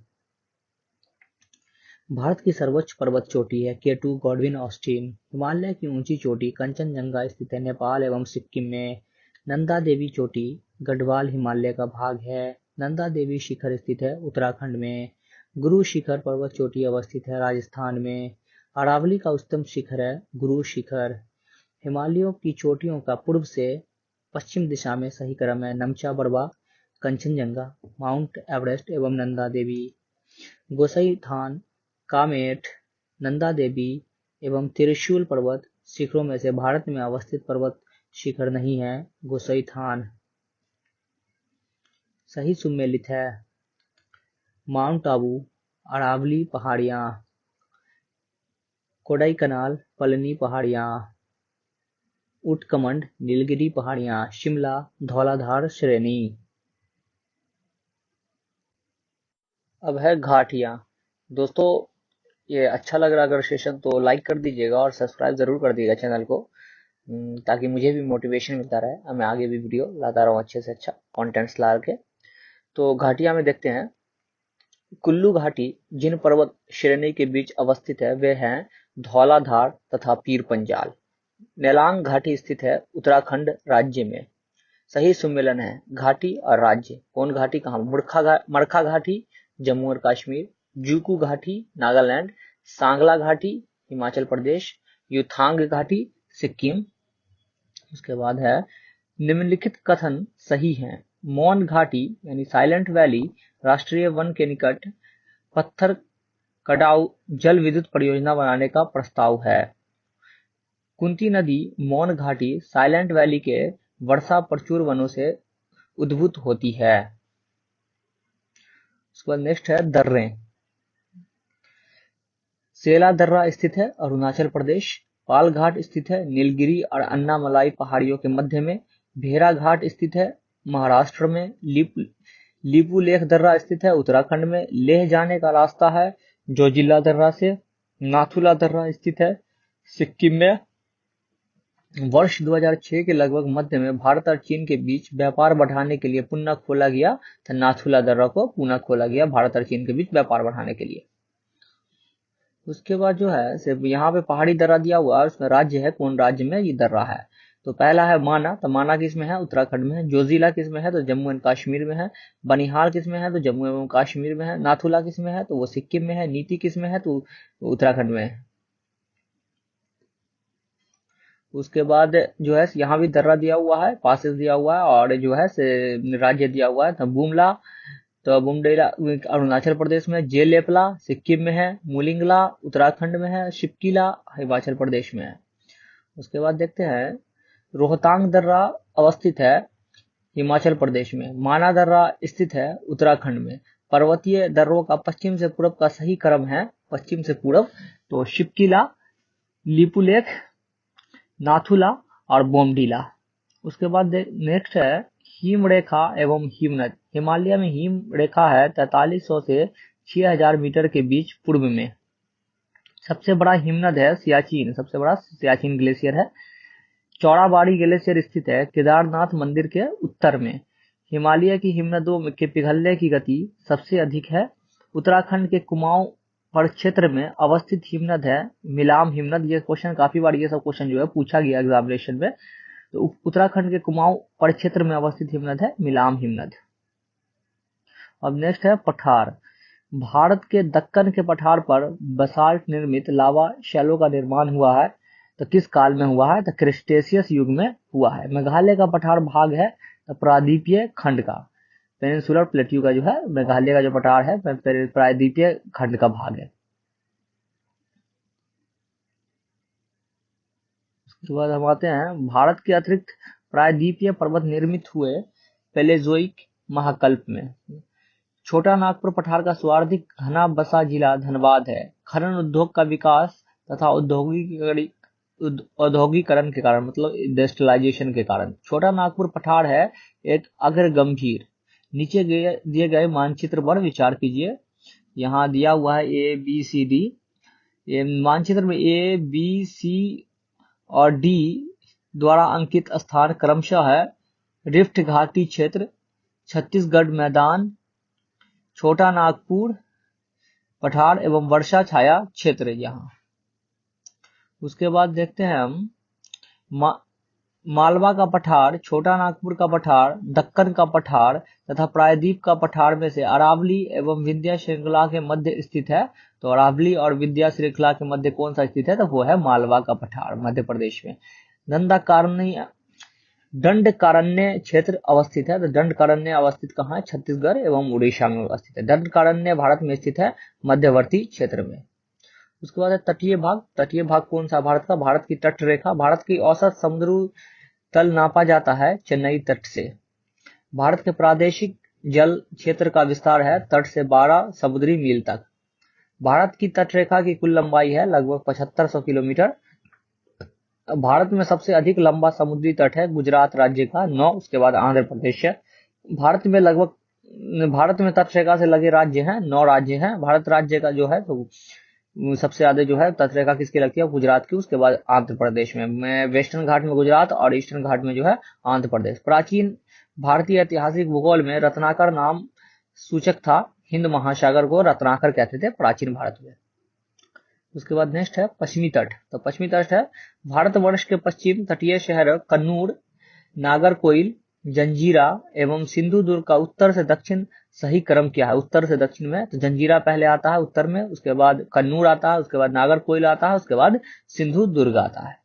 भारत की सर्वोच्च पर्वत चोटी है K2 गॉडविन ऑस्टिन। हिमालय की ऊंची चोटी कंचनजंगा स्थित है नेपाल एवं सिक्किम में। नंदा देवी चोटी गढ़वाल हिमालय का भाग है। नंदा देवी शिखर स्थित है उत्तराखंड में। गुरु शिखर पर्वत चोटी अवस्थित है राजस्थान में। अरावली का उच्चतम शिखर है गुरु शिखर। हिमालयों की चोटियों का पूर्व से पश्चिम दिशा में सही क्रम है नमचा बरवा, कंचनजंगा, माउंट एवरेस्ट एवं नंदा देवी। गोसाई थान, कामेट, नंदा देवी एवं त्रिशूल पर्वत शिखरों में से भारत में अवस्थित पर्वत शिखर नहीं है गोसाई थान। सही सुमेलित है। माउंट आबू, अरावली पहाड़ियां, कोडाईकनाल पलनी पहाड़ियां, उटकमंड नीलगिरी पहाड़ियां, शिमला धौलाधार श्रेणी। अब है घाटियां। दोस्तों ये अच्छा लग रहा अगर सेशन तो लाइक कर दीजिएगा और सब्सक्राइब जरूर कर दीजिएगा चैनल को, ताकि मुझे भी मोटिवेशन मिलता रहे, मैं आगे भी वीडियो लाता रहूं अच्छे से अच्छा कंटेंट्स ला के। तो घाटियां में देखते हैं। कुल्लू घाटी जिन पर्वत श्रेणी के बीच अवस्थित है वे हैं धौलाधार तथा पीर पंजाल। नेलांग घाटी स्थित है उत्तराखंड राज्य में। सही सुमेलन है घाटी और राज्य। कौन घाटी कहाँ? मरखा घाटी जम्मू और कश्मीर, जूकू घाटी नागालैंड, सांगला घाटी हिमाचल प्रदेश, युथांग घाटी सिक्किम। उसके बाद है निम्नलिखित कथन सही हैं। मौन घाटी यानी साइलेंट वैली राष्ट्रीय वन के निकट पत्थर कटाव जल विद्युत परियोजना बनाने का प्रस्ताव है। कुंती नदी मौन घाटी साइलेंट वैली के वर्षा प्रचुर वनों से उद्भूत होती है। उसके बाद नेक्स्ट है दर्रे। सेला दर्रा स्थित है अरुणाचल प्रदेश। पाल घाट स्थित है नीलगिरी और अन्नामलाई पहाड़ियों के मध्य में। भेरा घाट स्थित है महाराष्ट्र में। लिपुलेख दर्रा स्थित है उत्तराखंड में। लेह जाने का रास्ता है जोजिला दर्रा से। नाथुला दर्रा स्थित है सिक्किम में। वर्ष 2006 के लगभग मध्य में भारत और चीन के बीच व्यापार बढ़ाने के लिए पुनः खोला गया था। नाथुला दर्रा को पुनः खोला गया भारत और चीन के बीच व्यापार बढ़ाने के लिए। उसके बाद जो है सिर्फ यहाँ पे पहाड़ी दर्रा दिया हुआ है, उसमें राज्य है कौन राज्य में ये दर्रा है। तो पहला है माना, तो माना किस में है? उत्तराखंड में है। जोजिला किस में है? तो जम्मू एंड कश्मीर में है। बनिहाल किस में है? तो जम्मू एवं कश्मीर में है। नाथुला किस में है? तो वो सिक्किम में है। नीति किस में है? तो उत्तराखंड में है। उसके बाद जो है यहाँ भी दर्रा दिया हुआ है, पासेस दिया हुआ है और जो है राज्य दिया हुआ है। तो बुमला तो बुमडेला अरुणाचल प्रदेश में। जेलेपला सिक्किम में है। मुलिंगला उत्तराखंड में है। शिपकिला हिमाचल प्रदेश में है। उसके बाद देखते हैं रोहतांग दर्रा अवस्थित है हिमाचल प्रदेश में। माना दर्रा स्थित है उत्तराखंड में। पर्वतीय दर्रों का पश्चिम से पूर्व का सही क्रम है पश्चिम से पूर्व। तो शिपकिला, लिपुलेख, नाथुला और बोमडीला। उसके बाद नेक्स्ट है हिम रेखा एवं हिमनद। हिमालय में हिम रेखा है 4300 से 6000 मीटर के बीच पूर्व में। सबसे बड़ा हिमनद है सियाचिन, सबसे बड़ा सियाचिन ग्लेशियर है। चौड़ाबाड़ी ग्लेशियर स्थित है केदारनाथ मंदिर के उत्तर में। हिमालय की हिमनदों के पिघलने की गति सबसे अधिक है। उत्तराखंड के कुमाऊं परिक्षेत्र में अवस्थित हिमनद है मिलाम हिमनद। ये क्वेश्चन काफी बार ये सब क्वेश्चन जो है पूछा गया एग्जामिनेशन में। तो उत्तराखंड के कुमाऊं परिक्षेत्र में अवस्थित हिमनद है मिलाम हिमनद। अब नेक्स्ट है पठार। भारत के दक्कन के पठार पर बसाल्ट निर्मित लावा शैलों का निर्माण हुआ है। तो किस काल में हुआ है? तो क्रिस्टेशियस युग में हुआ है। मेघालय का पठार भाग है तो प्रायद्वीपीय खंड का। पेनिनसुलर प्लेट्यू का जो है मेघालय का जो पठार है प्रायद्वीपीय खंड का भाग है। उसके बाद हम आते हैं भारत के अतिरिक्त प्रायद्वीपीय पर्वत निर्मित हुए पेलेजोइक महाकल्प में। छोटा नागपुर पठार का सर्वाधिक घना बसा जिला धनबाद है। खनन उद्योग का विकास तथा औद्योगिकरण के कारण मतलब इंडस्ट्रियलाइजेशन के कारण छोटा नागपुर पठार है एक अग्रगंभीर। नीचे दिए गए मानचित्र पर विचार कीजिए। यहाँ दिया हुआ है ए बी सी डी। ये मानचित्र में ए बी सी और डी द्वारा अंकित स्थान क्रमशः है रिफ्ट घाटी क्षेत्र, छत्तीसगढ़ मैदान, छोटा नागपुर पठार एवं वर्षा छाया क्षेत्र यहाँ। उसके बाद देखते हैं हम मालवा का पठार, छोटा नागपुर का पठार, दक्कन का पठार तथा प्रायद्वीप का पठार में से अरावली एवं विंध्य श्रृंखला के मध्य स्थित है। तो अरावली और विंध्य श्रृंखला के मध्य कौन सा स्थित है? तो वो है मालवा का पठार मध्य प्रदेश में। नंदा कारनी दंडकारण्य क्षेत्र अवस्थित है। तो दंडकारण्य अवस्थित कहाँ है? छत्तीसगढ़ एवं उड़ीसा में अवस्थित है। दंडकारण्य भारत में स्थित है, मध्यवर्ती क्षेत्र में। उसके बाद है तटीय भाग। तटीय भाग कौन सा भारत का? भारत की तट रेखा। भारत की औसत समुद्री तल नापा जाता है चेन्नई तट से। भारत के प्रादेशिक जल क्षेत्र का विस्तार है तट से 12 समुद्री मील तक। भारत की तट रेखा की कुल लंबाई है लगभग 7500 किलोमीटर। भारत में सबसे अधिक लंबा समुद्री तट है गुजरात राज्य का 9, उसके बाद आंध्र प्रदेश है। भारत में तट रेखा से लगे राज्य हैं 9 राज्य हैं। भारत राज्य का जो है तो सबसे ज्यादा जो है तट रेखा किसकी लगती है? गुजरात की, उसके बाद आंध्र प्रदेश में। वेस्टर्न घाट में गुजरात और ईस्टर्न घाट में जो है आंध्र प्रदेश। प्राचीन भारतीय ऐतिहासिक भूगोल में रत्नाकर नाम सूचक था। हिंद महासागर को रत्नाकर कहते थे प्राचीन भारत में। उसके बाद नेक्स्ट है पश्चिमी तट। तो पश्चिमी तट है भारतवर्ष के पश्चिम तटीय शहर कन्नूर, नागरकोइल, जंजीरा एवं सिंधु दुर्ग का उत्तर से दक्षिण सही क्रम क्या है? उत्तर से दक्षिण में तो जंजीरा पहले आता है उत्तर में, उसके बाद कन्नूर आता है, उसके बाद नागरकोइल आता है, उसके बाद सिंधु दुर्ग आता है।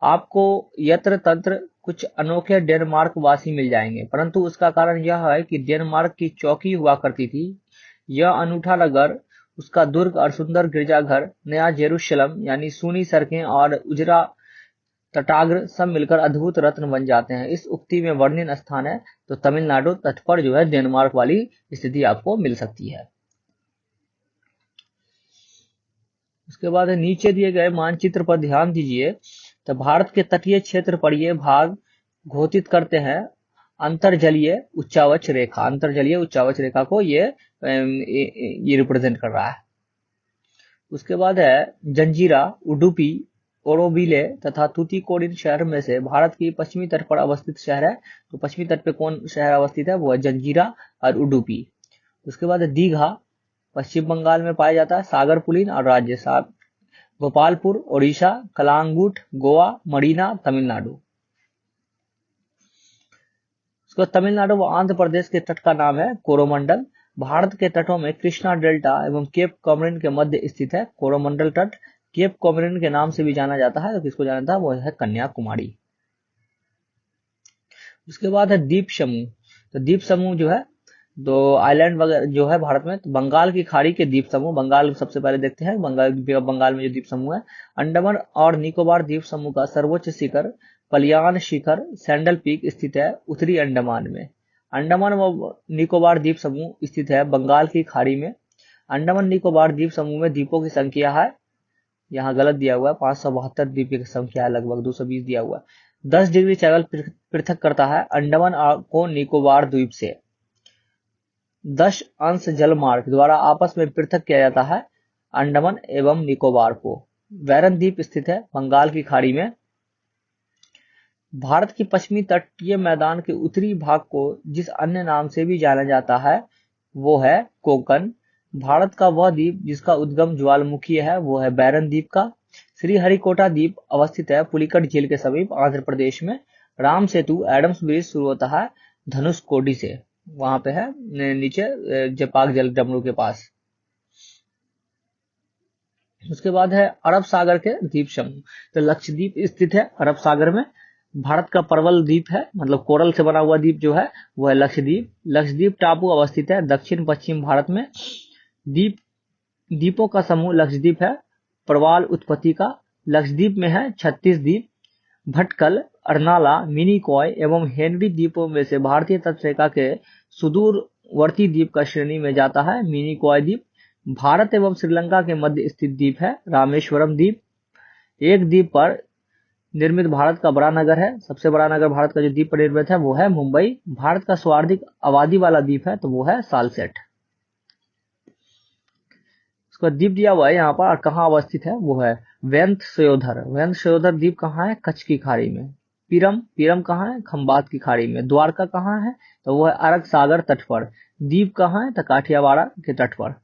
आपको यत्र तंत्र कुछ अनोखे डेनमार्क वासी मिल जाएंगे, परंतु उसका कारण यह है कि डेनमार्क की चौकी हुआ करती थी। यह अनूठा नगर, उसका दुर्ग और सुंदर गिरजाघर, नया जेरूशलम यानी सूनी सड़कें और उजरा तटाग्र सब मिलकर अद्भुत रत्न बन जाते हैं। इस उक्ति में वर्णित स्थान है तो तमिलनाडु तट पर जो है डेनमार्क वाली स्थिति आपको मिल सकती है। उसके बाद नीचे दिए गए मानचित्र पर ध्यान दीजिए। तो भारत के तटीय क्षेत्र पर ये भाग घोषित करते हैं अंतर्जलीय उच्चावच रेखा। अंतर्जलीय उच्चावच रेखा को ये रिप्रेजेंट कर रहा है। उसके बाद है जंजीरा, उडुपी, ओरोविले तथा तूतीकोरिन शहर में से भारत की पश्चिमी तट पर अवस्थित शहर है। तो पश्चिमी तट पे कौन शहर अवस्थित है? वो है जंजीरा और उडुपी। उसके बाद दीघा पश्चिम बंगाल में पाया जाता है। सागरपुलिन और राज्य साहब गोपालपुर ओडिशा, कलांगुट गोवा, मरीना तमिलनाडु। उसके तमिलनाडु व आंध्र प्रदेश के तट का नाम है कोरोमंडल। भारत के तटों में कृष्णा डेल्टा एवं केप कॉमोरिन के मध्य स्थित है कोरोमंडल तट। केप कॉमोरिन के नाम से भी जाना जाता है। तो किसको जाना जाता है? वो है कन्याकुमारी। उसके बाद है द्वीप समूह। तो द्वीप समूह जो है दो आइलैंड वगैरह जो है भारत में, तो बंगाल की खाड़ी के द्वीप समूह। बंगाल सबसे पहले देखते हैं बंगाल में जो द्वीप समूह है। अंडमान और निकोबार द्वीप समूह का सर्वोच्च शिखर पलियान शिखर सैंडल पीक स्थित है उत्तरी अंडमान में। अंडमान व निकोबार द्वीप समूह स्थित है बंगाल की खाड़ी में। अंडमान निकोबार द्वीप समूह में द्वीपों की संख्या है, यहाँ गलत दिया हुआ है, 572 द्वीप की संख्या है, लगभग 220 दिया हुआ है। 10 डिग्री चैनल पृथक करता है अंडमान को निकोबार द्वीप से। 10 अंश जलमार्ग द्वारा आपस में पृथक किया जाता है अंडमान एवं निकोबार को। वैरन द्वीप स्थित है बंगाल की खाड़ी में। भारत की पश्चिमी तटीय मैदान के उत्तरी भाग को जिस अन्य नाम से भी जाना जाता है वो है कोंकण। भारत का वह द्वीप जिसका उद्गम ज्वालामुखी है वो है बैरन द्वीप का। श्रीहरिकोटा द्वीप अवस्थित है पुलिकट झील के समीप आंध्र प्रदेश में। राम सेतु एडम्स ब्रिज शुरू होता है धनुषकोडी से, वहां पे है नीचे जपाक जल डमरू के पास। उसके बाद है अरब सागर के द्वीप समूह। तो लक्षद्वीप स्थित है अरब सागर में। भारत का परवल द्वीप है, मतलब कोरल से बना हुआ द्वीप जो है वो है लक्षद्वीप। लक्षद्वीप टापू अवस्थित है दक्षिण पश्चिम भारत में। द्वीपों का समूह लक्षद्वीप है प्रवाल उत्पत्ति का। लक्षद्वीप में है 36 द्वीप। भटकल, अर्नाला, मिनिकॉय एवं हेनरी द्वीपों में से भारतीय तटरेखा के सुदूरवर्ती द्वीप का श्रेणी में जाता है मिनिकॉय द्वीप। भारत एवं श्रीलंका के मध्य स्थित द्वीप है रामेश्वरम द्वीप। एक द्वीप पर निर्मित भारत का बड़ा नगर है, सबसे बड़ा नगर भारत का जो द्वीप पर निर्मित है वो है मुंबई। भारत का सर्वाधिक आबादी वाला द्वीप है तो वो है सालसेट। उसका द्वीप दिया हुआ है यहाँ पर और कहाँ अवस्थित है वो है वेंतसयोधर। वेंतसयोधर द्वीप कहाँ है? कच्छ की खाड़ी में। पीरम कहाँ है? खंबात की खाड़ी में। द्वारका कहाँ है? तो वो है अरब सागर तट पर। द्वीप कहाँ है? तो काठियावाड़ के तट पर।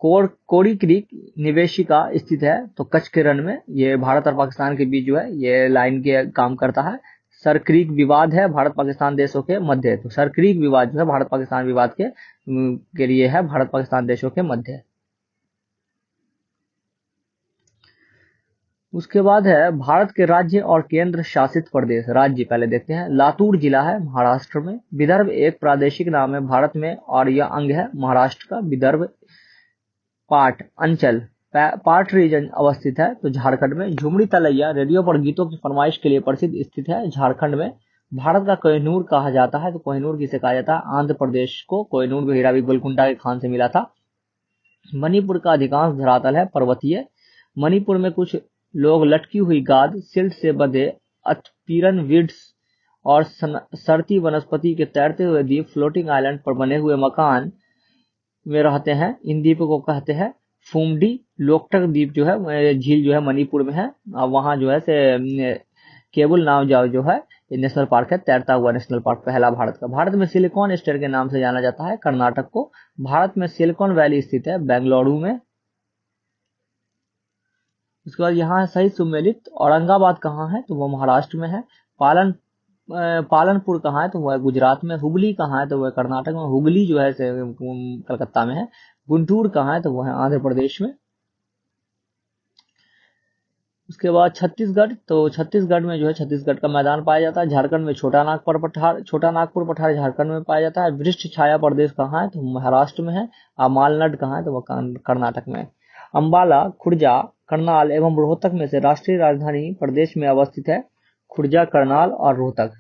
कोरी क्रीक निवेशिका स्थित है तो कच्छ के रण में। ये भारत और पाकिस्तान के बीच जो है ये लाइन के काम करता है। सर क्रीक विवाद है भारत पाकिस्तान देशों के मध्य। तो सर क्रीक विवाद जो है भारत पाकिस्तान विवाद के लिए है भारत पाकिस्तान देशों के मध्य। उसके बाद है भारत के राज्य और केंद्र शासित प्रदेश। राज्य पहले देखते हैं। लातूर जिला है महाराष्ट्र में। विदर्भ एक प्रादेशिक नाम है भारत में और यह अंग है महाराष्ट्र का। विदर्भ पाट अंचल पार्ट रीजन अवस्थित है तो झारखंड में। झुमरी तलैया रेडियो पर गीतों की फरमाइश के लिए प्रसिद्ध स्थित है झारखंड में। भारत का कोहिनूर कहा जाता है तो कोहिनूर किसे कहा जाता है? आंध्र प्रदेश को कोहिनूर को हीरा भी गोलकुंडा के खान से मिला था। मणिपुर का अधिकांश धरातल है पर्वतीय। मणिपुर में कुछ लोग लटकी हुई गाद, सिल्ट से बंधे उत्पीड़न वीड्स और सरती वनस्पति के तैरते हुए द्वीप फ्लोटिंग आइलैंड पर बने हुए मकान में रहते हैं। इन द्वीपों को कहते हैं फुमडी। लोकटक द्वीप जो है झील जो है मणिपुर में है और वहां जो है से केबुल नाव जो है ये नेशनल पार्क है, तैरता हुआ नेशनल पार्क पहला भारत का। भारत में सिलिकॉन स्टेट के नाम से जाना जाता है कर्नाटक को। भारत में सिलिकॉन वैली स्थित है बेंगलुरु में। उसके बाद यहाँ है सही सुमेलित। औरंगाबाद कहाँ है तो वो महाराष्ट्र में है। पालनपुर कहाँ है तो वह गुजरात में। हुगली कहाँ है तो वह कर्नाटक में। हुगली जो है कलकत्ता में है। गुंटूर कहाँ है तो वह है आंध्र प्रदेश में। उसके बाद छत्तीसगढ़, तो छत्तीसगढ़ में जो है छत्तीसगढ़ का मैदान पाया जाता है। झारखंड में छोटा नागपुर पठार झारखंड में पाया जाता है। वृक्ष छाया प्रदेश कहाँ है तो महाराष्ट्र में है। और मालनाड कहाँ है तो वह कर्नाटक में। अंबाला, खुर्जा, करनाल एवं रोहतक में से राष्ट्रीय राजधानी प्रदेश में अवस्थित है। खुर्जा, करनाल और रोहतक।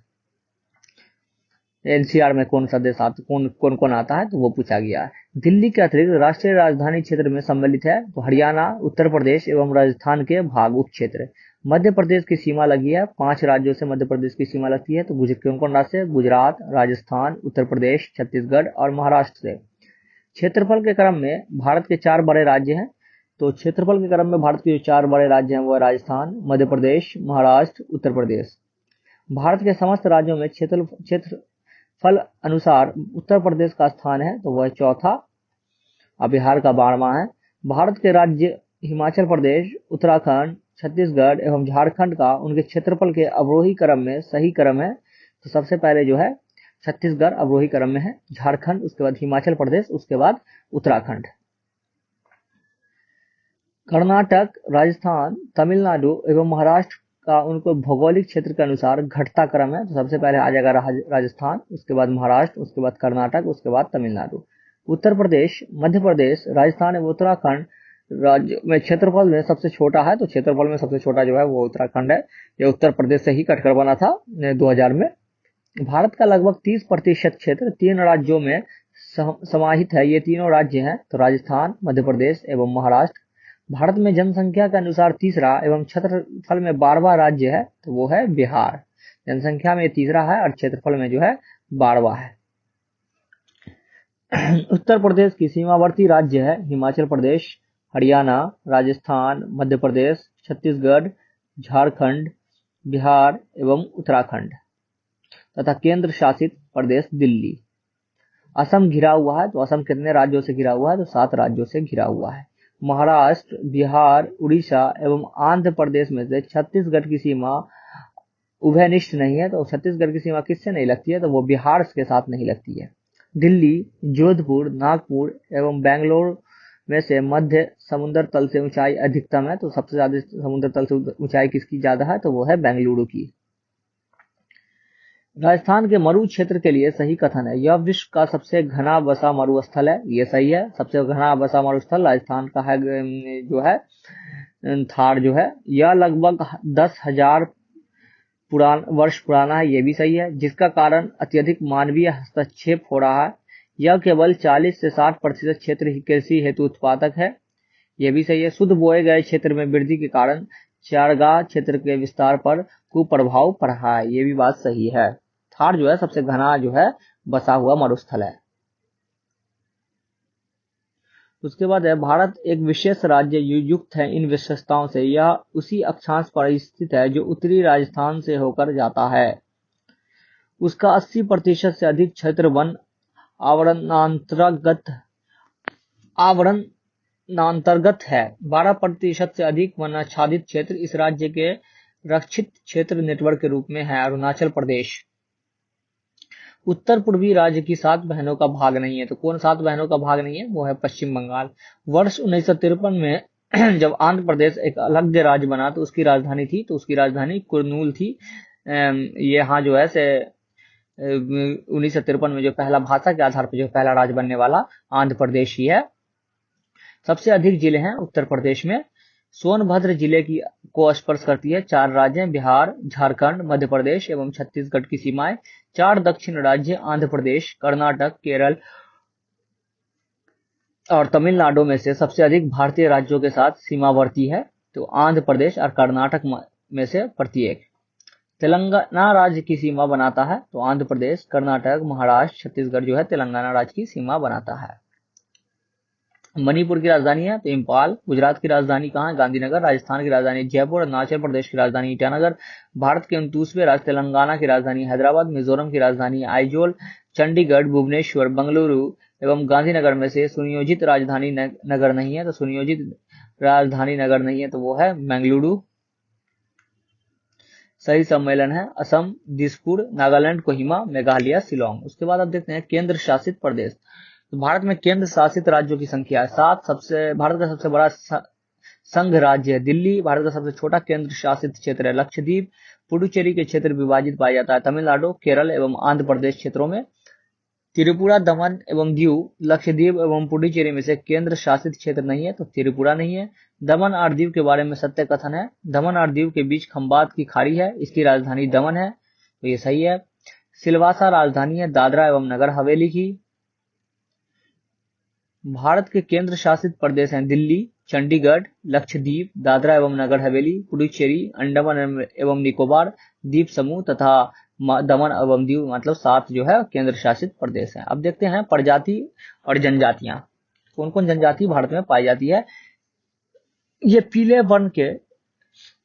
एनसीआर में कौन सा देश कौन कौन आता है तो वो पूछा गया है। दिल्ली के अतिरिक्त राष्ट्रीय राजधानी क्षेत्र में सम्मिलित है तो हरियाणा, उत्तर प्रदेश एवं राजस्थान के भाग उप क्षेत्र। मध्य प्रदेश की सीमा लगी है। 5 राज्यों से मध्य प्रदेश की सीमा लगती है तो कौन कौन राज्य से? गुजरात, राजस्थान, उत्तर प्रदेश, छत्तीसगढ़ और महाराष्ट्र से। क्षेत्रफल के क्रम में भारत के 4 बड़े राज्य हैं। तो क्षेत्रफल के क्रम में भारत के जो 4 बड़े राज्य हैं वो राजस्थान, मध्य प्रदेश, महाराष्ट्र, उत्तर प्रदेश। भारत के समस्त राज्यों में क्षेत्रफल अनुसार उत्तर प्रदेश का स्थान है तो वह चौथा और बिहार का 12वां है। भारत के राज्य हिमाचल प्रदेश, उत्तराखंड, छत्तीसगढ़ एवं झारखंड का उनके क्षेत्रफल के अवरोही क्रम में सही क्रम है। तो सबसे पहले जो है छत्तीसगढ़ अवरोही क्रम में है, झारखंड, उसके बाद हिमाचल प्रदेश, उसके बाद उत्तराखंड। कर्नाटक, राजस्थान, तमिलनाडु एवं महाराष्ट्र का उनको भौगोलिक क्षेत्र के अनुसार घटता क्रम है। तो सबसे पहले आ जाएगा राजस्थान, उसके बाद महाराष्ट्र, उसके बाद कर्नाटक, उसके बाद तमिलनाडु। उत्तर प्रदेश, मध्य प्रदेश, राजस्थान एवं उत्तराखंड राज्य में क्षेत्रफल में सबसे छोटा है। तो क्षेत्रफल में सबसे छोटा जो है वो उत्तराखंड है। ये उत्तर प्रदेश से ही कटकर बना था 2000 में। भारत का लगभग 30% क्षेत्र 3 राज्यों में समाहित है। ये तीनों राज्य हैं तो राजस्थान, मध्य प्रदेश एवं महाराष्ट्र। भारत में जनसंख्या के अनुसार तीसरा एवं क्षेत्रफल में 12वां राज्य है तो वो है बिहार। जनसंख्या में तीसरा है और क्षेत्रफल में जो है 12वां है। उत्तर प्रदेश की सीमावर्ती राज्य है हिमाचल प्रदेश, हरियाणा, राजस्थान, मध्य प्रदेश, छत्तीसगढ़, झारखंड, बिहार एवं उत्तराखंड तथा केंद्र शासित प्रदेश दिल्ली। असम घिरा हुआ है तो असम कितने राज्यों से घिरा हुआ है तो 7 राज्यों से घिरा हुआ है। महाराष्ट्र, बिहार, उड़ीसा एवं आंध्र प्रदेश में से छत्तीसगढ़ की सीमा उभयनिष्ठ नहीं है। तो छत्तीसगढ़ की सीमा किससे नहीं लगती है तो वो बिहार के साथ नहीं लगती है। दिल्ली, जोधपुर, नागपुर एवं बेंगलोर में से मध्य समुद्र तल से ऊंचाई अधिकतम है। तो सबसे ज्यादा समुद्र तल से ऊंचाई किसकी ज्यादा है तो वो है बेंगलुरु की। राजस्थान के मरु क्षेत्र के लिए सही कथन है। यह विश्व का सबसे घना बसा मरुस्थल है। ये सही है। सबसे घना बसा मरुस्थल राजस्थान का है जो है थार जो है। यह लगभग 10,000 वर्ष पुराना है। ये भी सही है। जिसका कारण अत्यधिक मानवीय हस्तक्षेप हो रहा है। यह केवल 40 से 60% क्षेत्र ही कृषि हेतु उत्पादक है। यह भी सही है। शुद्ध बोए गए क्षेत्र में वृद्धि के कारण चारागाह क्षेत्र के विस्तार पर कुप्रभाव पड़ रहा है। ये भी बात सही है। थार जो है सबसे घना जो है बसा हुआ मरुस्थल है। उसके बाद है भारत एक विशेष राज्य युक्त है इन विशेषताओं से। यह उसी अक्षांश पर स्थित है जो उत्तरी राजस्थान से होकर जाता है। उसका 80% से अधिक क्षेत्र वन आवरणांतर्गत है। 12% से अधिक वनाच्छादित क्षेत्र इस राज्य के रक्षित क्षेत्र नेटवर्क के रूप में है। अरुणाचल प्रदेश। उत्तर पूर्वी राज्य की 7 बहनों का भाग नहीं है। तो कौन 7 बहनों का भाग नहीं है वो है पश्चिम बंगाल। वर्ष 1953 में जब आंध्र प्रदेश एक अलग राज्य बना तो उसकी राजधानी थी, तो उसकी राजधानी कुर्नूल थी। ये यहाँ जो है से 1953 में जो पहला भाषा के आधार पर जो पहला राज्य बनने वाला आंध्र प्रदेश ही है। सबसे अधिक जिले हैं उत्तर प्रदेश में। सोनभद्र जिले की को स्पर्श करती है 4 राज्य, बिहार, झारखंड, मध्य प्रदेश एवं छत्तीसगढ़ की सीमाएं। 4 दक्षिण राज्य आंध्र प्रदेश, कर्नाटक, केरल और तमिलनाडु में से सबसे अधिक भारतीय राज्यों के साथ सीमावर्ती है, तो आंध्र प्रदेश और कर्नाटक में से प्रत्येक। तेलंगाना राज्य की सीमा बनाता है, तो आंध्र प्रदेश, कर्नाटक, महाराष्ट्र, छत्तीसगढ़ जो है तेलंगाना राज्य की सीमा बनाता है। मणिपुर की राजधानी है तो इम्फाल। गुजरात की राजधानी कहाँ है? गांधीनगर। राजस्थान की राजधानी जयपुर। अरुणाचल प्रदेश की राजधानी ईटानगर। भारत के 29वें राज्य तेलंगाना की राजधानी हैदराबाद। मिजोरम की राजधानी आइजोल। चंडीगढ़, भुवनेश्वर, बंगलुरु एवं गांधीनगर में से सुनियोजित राजधानी नगर नहीं है, तो सुनियोजित राजधानी नगर नहीं है तो वो है बेंगलुरु। सही सम्मेलन है असम, दिसपुर, नागालैंड, कोहिमा, मेघालय, शिलोंग। उसके बाद अब देखते हैं केंद्र शासित प्रदेश। तो भारत में केंद्र शासित राज्यों की संख्या है 7। भारत का सबसे बड़ा संघ राज्य है दिल्ली। भारत का सबसे छोटा केंद्र शासित क्षेत्र है लक्षद्वीप। पुडुचेरी के क्षेत्र विभाजित पाया जाता है तमिलनाडु, केरल एवं आंध्र प्रदेश क्षेत्रों में। त्रिपुरा, दमन एवं दीव, लक्षद्वीप एवं पुडुचेरी में से केंद्र शासित क्षेत्र नहीं है, तो त्रिपुरा नहीं है। दमन और दीव के बारे में सत्य कथन है। दमन और दीव के बीच खंबात की खाड़ी है, इसकी राजधानी दमन है, तो ये सही है। सिलवासा राजधानी है दादरा एवं नगर हवेली की। भारत के केंद्र शासित प्रदेश हैं दिल्ली, चंडीगढ़, लक्षद्वीप, दादरा एवं नगर हवेली, पुडुचेरी, अंडमान एवं निकोबार द्वीप समूह तथा दमन एवं दीव, मतलब 7 जो है केंद्र शासित प्रदेश हैं। अब देखते हैं प्रजाति और जनजातियां, कौन कौन जनजाति भारत में पाई जाती है। ये पीले वर्ण के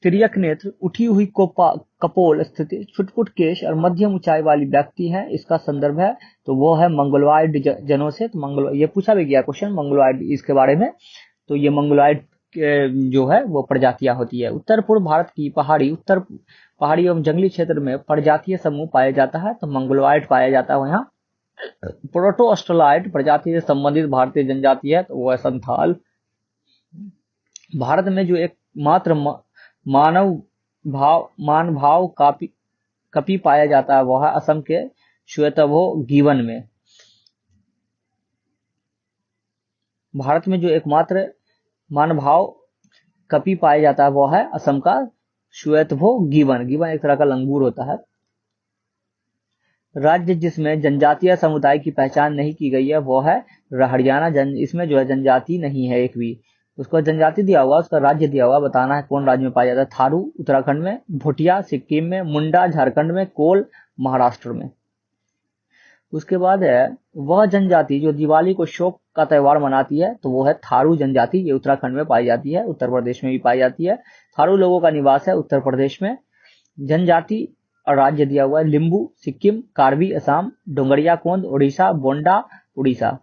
तिर्यक नेत्र, उठी हुई कपोल स्थिति, छुटपुट केश और मध्यम ऊंचाई वाली व्यक्ति है। इसका संदर्भ है तो वो है मंगोलॉयड जनों से। तो ये पूछा भी गया क्वेश्चन मंगोलॉयड इसके बारे में, तो ये मंगोलॉयड जो है वो प्रजातियां होती है। उत्तर पूर्व भारत की पहाड़ी एवं जंगली क्षेत्र में प्रजातीय समूह पाया जाता है, तो मंगोलॉयड पाया जाता है वहाँ। प्रोटो ऑस्ट्रेलॉयड प्रजाति से संबंधित भारतीय जनजाति है, तो वो है संथाल। भारत में जो एक मात्र मान भाव कपी पाया जाता है वह है असम के श्वेतभो गीवन में। भारत में जो एकमात्र मान भाव कपी पाया जाता है वह है असम का श्वेतभो गीवन। गीवन एक तरह का लंगूर होता है। राज्य जिसमें जनजातीय समुदाय की पहचान नहीं की गई है वो है हरियाणा। इसमें जो है जनजाति नहीं है एक भी। उसको जनजाति दिया हुआ, उसका राज्य दिया हुआ, बताना है कौन राज्य में पाया जाता है। थारू उत्तराखंड में, भूटिया सिक्किम में, मुंडा झारखंड में, कोल महाराष्ट्र में। उसके बाद है वह जनजाति जो दिवाली को शोक का त्योहार मनाती है, तो वो है थारू जनजाति। ये उत्तराखंड में पाई जाती है, उत्तर प्रदेश में भी पाई जाती है। थारू लोगों का निवास है उत्तर प्रदेश में। जनजाति और राज्य दिया हुआ है लिम्बू सिक्किम, कार्बी असम, डोंगरिया कोंद उड़ीसा, बोंडा उड़ीसा।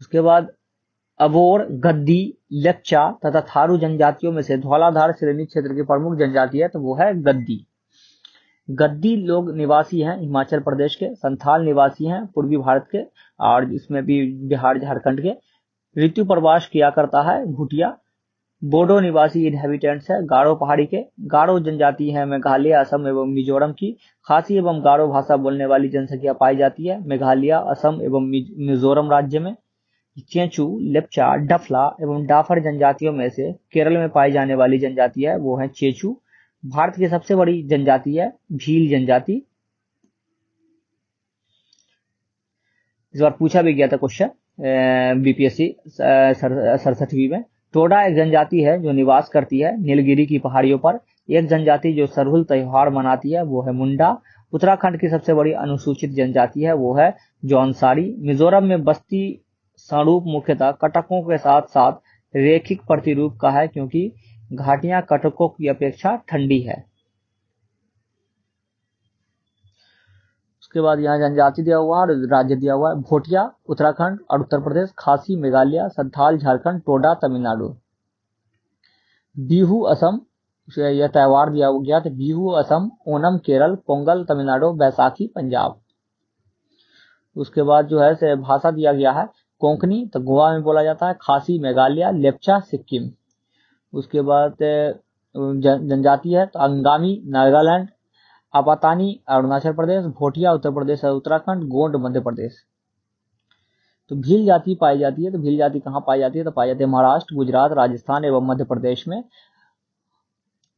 उसके बाद अबोर, गद्दी, लेप्चा तथा थारू जनजातियों में से धौलाधार श्रेणी क्षेत्र की प्रमुख जनजाति है, तो वो है गद्दी। गद्दी लोग निवासी हैं हिमाचल प्रदेश के। संथाल निवासी हैं पूर्वी भारत के और इसमें भी बिहार झारखंड के। ऋतु प्रवास किया करता है भूटिया। बोडो निवासी इनहेबिटेंट्स है गारो पहाड़ी के। गारो जनजाति है मेघालय, असम एवं मिजोरम की। खासी एवं गारो भाषा बोलने वाली जनसंख्या पाई जाती है मेघालय, असम एवं मिजोरम राज्य में। चेंचू, लेप्चा, डफला एवं डाफर जनजातियों में से केरल में पाई जाने वाली जनजाति है वो है चेचू। भारत की सबसे बड़ी जनजाति है भील जनजाति। इस बार पूछा भी गया था क्वेश्चन बीपीएससी 67वीं में। टोडा एक जनजाति है जो निवास करती है नीलगिरी की पहाड़ियों पर। एक जनजाति जो सरहुल त्योहार मनाती है वो है मुंडा। उत्तराखंड की सबसे बड़ी अनुसूचित जनजाति है वो है जौनसारी। मिजोरम में बस्ती स्वरूप मुख्यतः कटकों के साथ साथ रेखिक प्रतिरूप का है, क्योंकि घाटियां कटकों की अपेक्षा ठंडी है। उसके बाद यहाँ जनजाति दिया हुआ और राज्य दिया हुआ है भोटिया उत्तराखंड और उत्तर प्रदेश, खासी मेघालय, संथाल झारखंड, टोडा तमिलनाडु। बिहू असम, यह त्योहार दिया गया था बिहू असम, ओनम केरल, पोंगल तमिलनाडु, बैसाखी पंजाब। उसके बाद जो है भाषा दिया गया है कोंकणी तो गोवा में बोला जाता है, खासी मेघालय, लेप्चा सिक्किम। उसके बाद जनजाति है तो अंगामी नागालैंड, आपातानी अरुणाचल प्रदेश, भोटिया उत्तर प्रदेश और उत्तराखंड, गोंड मध्य प्रदेश। तो भील जाति पाई जाती है, तो भील जाति कहाँ पाई जाती है, तो पाई जाती है महाराष्ट्र, गुजरात, राजस्थान एवं मध्य प्रदेश में।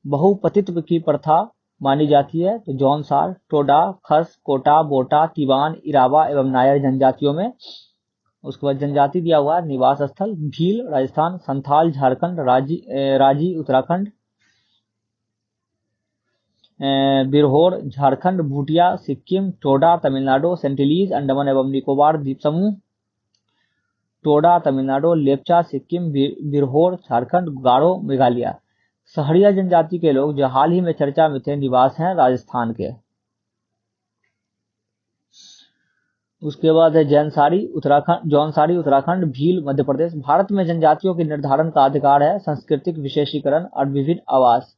बहुपतित्व की प्रथा मानी जाती है, तो जौनसार, टोडा, खस, कोटा, बोटा, तिवान, इरावा एवं नायर जनजातियों में। उसके बाद जनजाति दिया हुआ है, निवास स्थल भील राजस्थान, संथाल झारखंड, राजी उत्तराखंड, बिरहोर झारखंड, भूटिया सिक्किम, टोडा तमिलनाडु, सेंटिलीज अंडमान एवं निकोबार द्वीप समूह, टोडा तमिलनाडु, लेप्चा सिक्किम, बिरहोर झारखंड, गारो मेघालय। सहरिया जनजाति के लोग जो हाल ही में चर्चा में थे, निवास हैं राजस्थान के। उसके बाद है जौनसारी उत्तराखंड, भील मध्य प्रदेश। भारत में जनजातियों के निर्धारण का अधिकार है, सांस्कृतिक विशेषीकरण और विभिन्न आवास।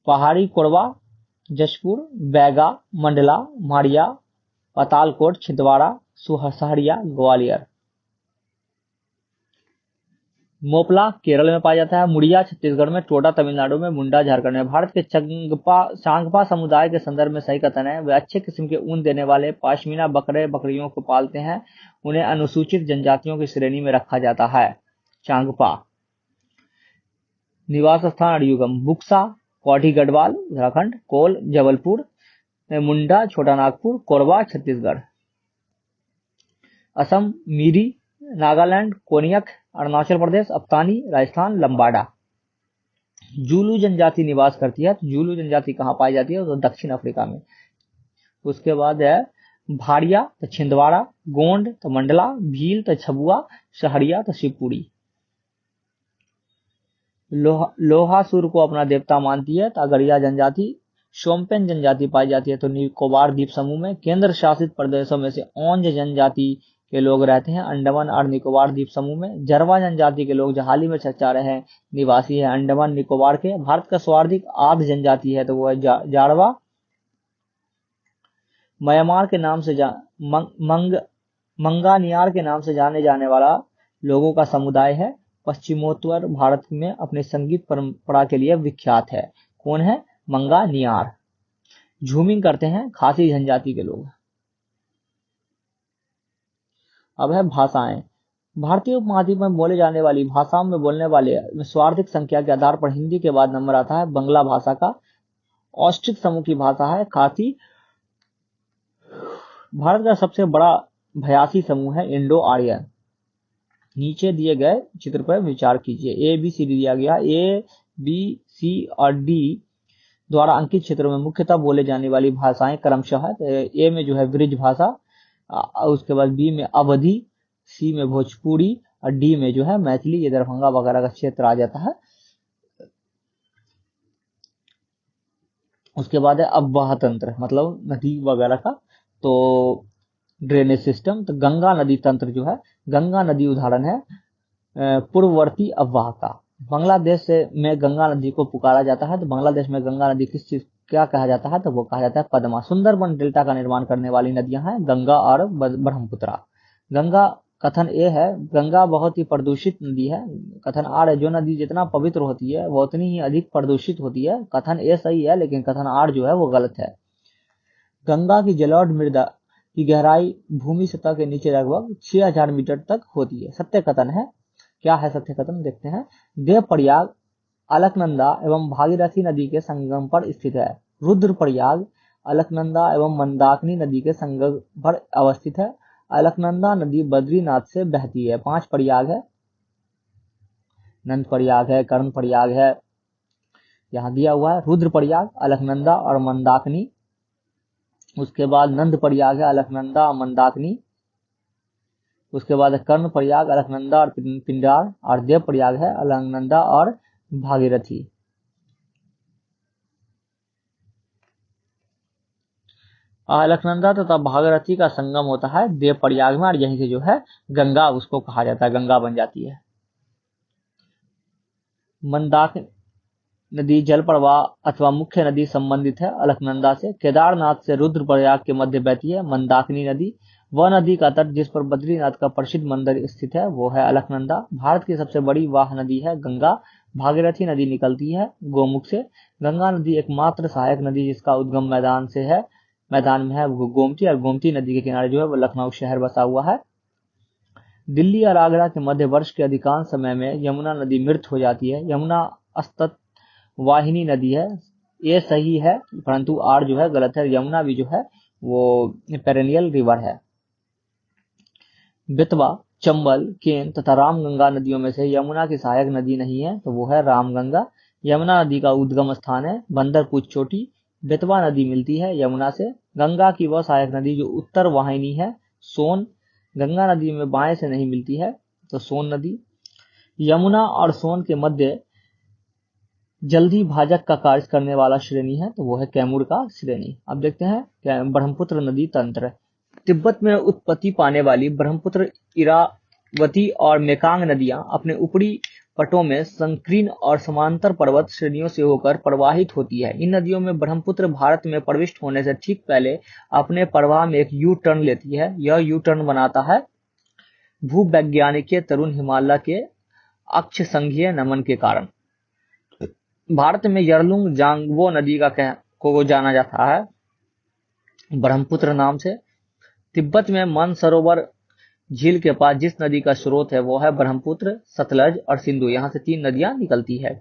पहाड़ी कोरवा, जशपुर, बैगा, मंडला, माड़िया, पातालकोट, छिंदवाड़ा, सहरिया, ग्वालियर। मोपला केरल में पाया जाता है, मुड़िया छत्तीसगढ़ में, टोडा तमिलनाडु में, मुंडा झारखंड में। भारत के चांगपा समुदाय के संदर्भ में सही कथन है, वे अच्छे किस्म के ऊन देने वाले पाशमीना बकरे बकरियों को पालते हैं, उन्हें अनुसूचित जनजातियों की श्रेणी में रखा जाता है। चांगपा। निवास स्थान और युगम बुक्सा, कौठी गढ़वाल उत्तराखंड, कोल जबलपुर, मुंडा छोटा नागपुर, कोरबा छत्तीसगढ़। असम मीरी, नागालैंड कोनियक, अरुणाचल प्रदेश अप्तानी, राजस्थान लंबाडा। जूलू जनजाति निवास करती है, तो जूलू जनजाति कहाँ पाई जाती है, तो दक्षिण अफ्रीका में। उसके बाद है भाड़िया तो छिंदवाड़ा, गोंड तो मंडला, भील तो छबुआ, सहरिया तो शिवपुरी। लोहासुर को अपना देवता मानती है, तो अगरिया जनजाति। शोम्पेन जनजाति पाई जाती है, तो निकोबार द्वीप समूह में। केंद्र शासित प्रदेशों में से ओंज जनजाति के लोग रहते हैं अंडमान और निकोबार द्वीप समूह में। जरवा जनजाति के लोग जो हाल ही में चर्चा रहे हैं, निवासी है अंडमान निकोबार के। भारत का सर्वाधिक आद जनजाति है, तो वो है जाड़वा। म्यांमार के नाम से मंगानियार के नाम से जाने जाने वाला लोगों का समुदाय है, पश्चिमोत्तर भारत में अपने संगीत परंपरा के लिए विख्यात है। कौन है? मंगानियार। झूमिंग करते हैं खासी जनजाति के लोग। अब है भाषाएं। भारतीय उपमहाद्वीप में बोले जाने वाली भाषाओं में बोलने वाले स्वार्थिक संख्या के आधार पर हिंदी के बाद नंबर आता है बंगला भाषा का। ऑस्ट्रिक समूह की भाषा है खासी। भारत का सबसे बड़ा भयासी समूह है इंडो आर्यन। नीचे दिए गए चित्र पर विचार कीजिए। ए बी सी डी दिया गया। ए बी सी और डी द्वारा अंकित क्षेत्रों में मुख्यतः बोले जाने वाली भाषाएं क्रमशः है। ए में जो है ब्रिज भाषा, उसके बाद बी में अवधी, सी में भोजपुरी और डी में जो है मैथिली। ये दरभंगा वगैरह का क्षेत्र आ जाता है। उसके बाद है अववाह तंत्र, मतलब नदी वगैरह का। तो ड्रेनेज सिस्टम, तो गंगा नदी तंत्र जो है, गंगा नदी उदाहरण है पूर्ववर्ती अववाह का। बांग्लादेश में गंगा नदी को पुकारा जाता है। तो बांग्लादेश में गंगा नदी किस चीज क्या कहा जाता है? तो वो कहा जाता है पद्मा। सुंदरबन डेल्टा का निर्माण करने वाली नदियां हैं गंगा और ब्रह्मपुत्रा। गंगा कथन ए है, गंगा बहुत ही प्रदूषित नदी है। कथन आर है, जो नदी जितना पवित्र होती है वो उतनी ही अधिक प्रदूषित होती है। कथन ए सही है, लेकिन कथन आर जो है वो गलत है। गंगा की जलौढ़ मृदा की गहराई भूमि सतह के नीचे लगभग 6000 मीटर तक होती है। सत्य कथन है। क्या है सत्य कथन? देखते हैं। देवप्रयाग अलकनंदा एवं भागीरथी नदी के संगम पर स्थित है। रुद्रप्रयाग अलकनंदा एवं मंदाकिनी नदी के संगम पर अवस्थित है। अलकनंदा नदी बद्रीनाथ से बहती है। 5 प्रयाग है, नंद प्रयाग है, कर्ण प्रयाग है, यहाँ दिया हुआ है। रुद्रप्रयाग, अलकनंदा और मंदाकिनी। उसके बाद नंद प्रयाग है, अलकनंदा और मंदाकिनी। उसके बाद कर्ण प्रयाग, अलकनंदा और पिंडार। और देव प्रयाग है अलकनंदा और भागीरथी। अलकनंदा तथा भागीरथी का संगम होता है देव प्रयाग में, और यहीं से जो है गंगा उसको कहा जाता है, गंगा बन जाती है। मंदाकिनी नदी जल प्रवाह अथवा मुख्य नदी संबंधित है अलकनंदा से। केदारनाथ से रुद्रप्रयाग के मध्य बहती है मंदाकिनी नदी। वह नदी का तट जिस पर बद्रीनाथ का प्रसिद्ध मंदिर स्थित है वो है अलकनंदा। भारत की सबसे बड़ी वाह नदी है गंगा। भागीरथी नदी निकलती है गोमुख से। गंगा नदी एकमात्र सहायक नदी जिसका उद्गम मैदान में है वो गोमती, और गोमती नदी के किनारे जो है वो लखनऊ शहर बसा हुआ है। दिल्ली और आगरा के मध्य वर्ष के अधिकांश समय में यमुना नदी मृत हो जाती है। यमुना असतत वाहिनी नदी है, ये सही है, परंतु आर जो है गलत है। यमुना भी जो है वो पेरेनियल रिवर है। बेतवा, चंबल, केन तथा रामगंगा नदियों में से यमुना की सहायक नदी नहीं है तो वो है रामगंगा। यमुना नदी का उद्गम स्थान है बंदरपुर चोटी। बेतवा नदी मिलती है यमुना से। गंगा की वह सहायक नदी जो उत्तर वाहिनी है सोन। गंगा नदी में बाएं से नहीं मिलती है तो सोन नदी। यमुना और सोन के मध्य जल्दी भाजक का कार्य करने वाला श्रेणी है तो वो है कैमूर का श्रेणी। अब देखते हैं ब्रह्मपुत्र नदी तंत्र। तिब्बत में उत्पत्ति पाने वाली ब्रह्मपुत्र, इरावती और मेकांग नदियां अपने ऊपरी पटों में संकीर्ण और समांतर पर्वत श्रेणियों से होकर प्रवाहित होती है। इन नदियों में ब्रह्मपुत्र भारत में प्रविष्ट होने से ठीक पहले अपने प्रवाह में एक यू टर्न लेती है। यह यू टर्न बनाता है भूवैज्ञानिकीय तरुण हिमालय के अक्ष संघीय नमन के कारण। भारत में यरलुंग जांगबो नदी को जाना जाता है ब्रह्मपुत्र नाम से। तिब्बत में मानसरोवर झील के पास जिस नदी का स्रोत है वो है ब्रह्मपुत्र, सतलज और सिंधु। यहाँ से 3 नदियां निकलती है।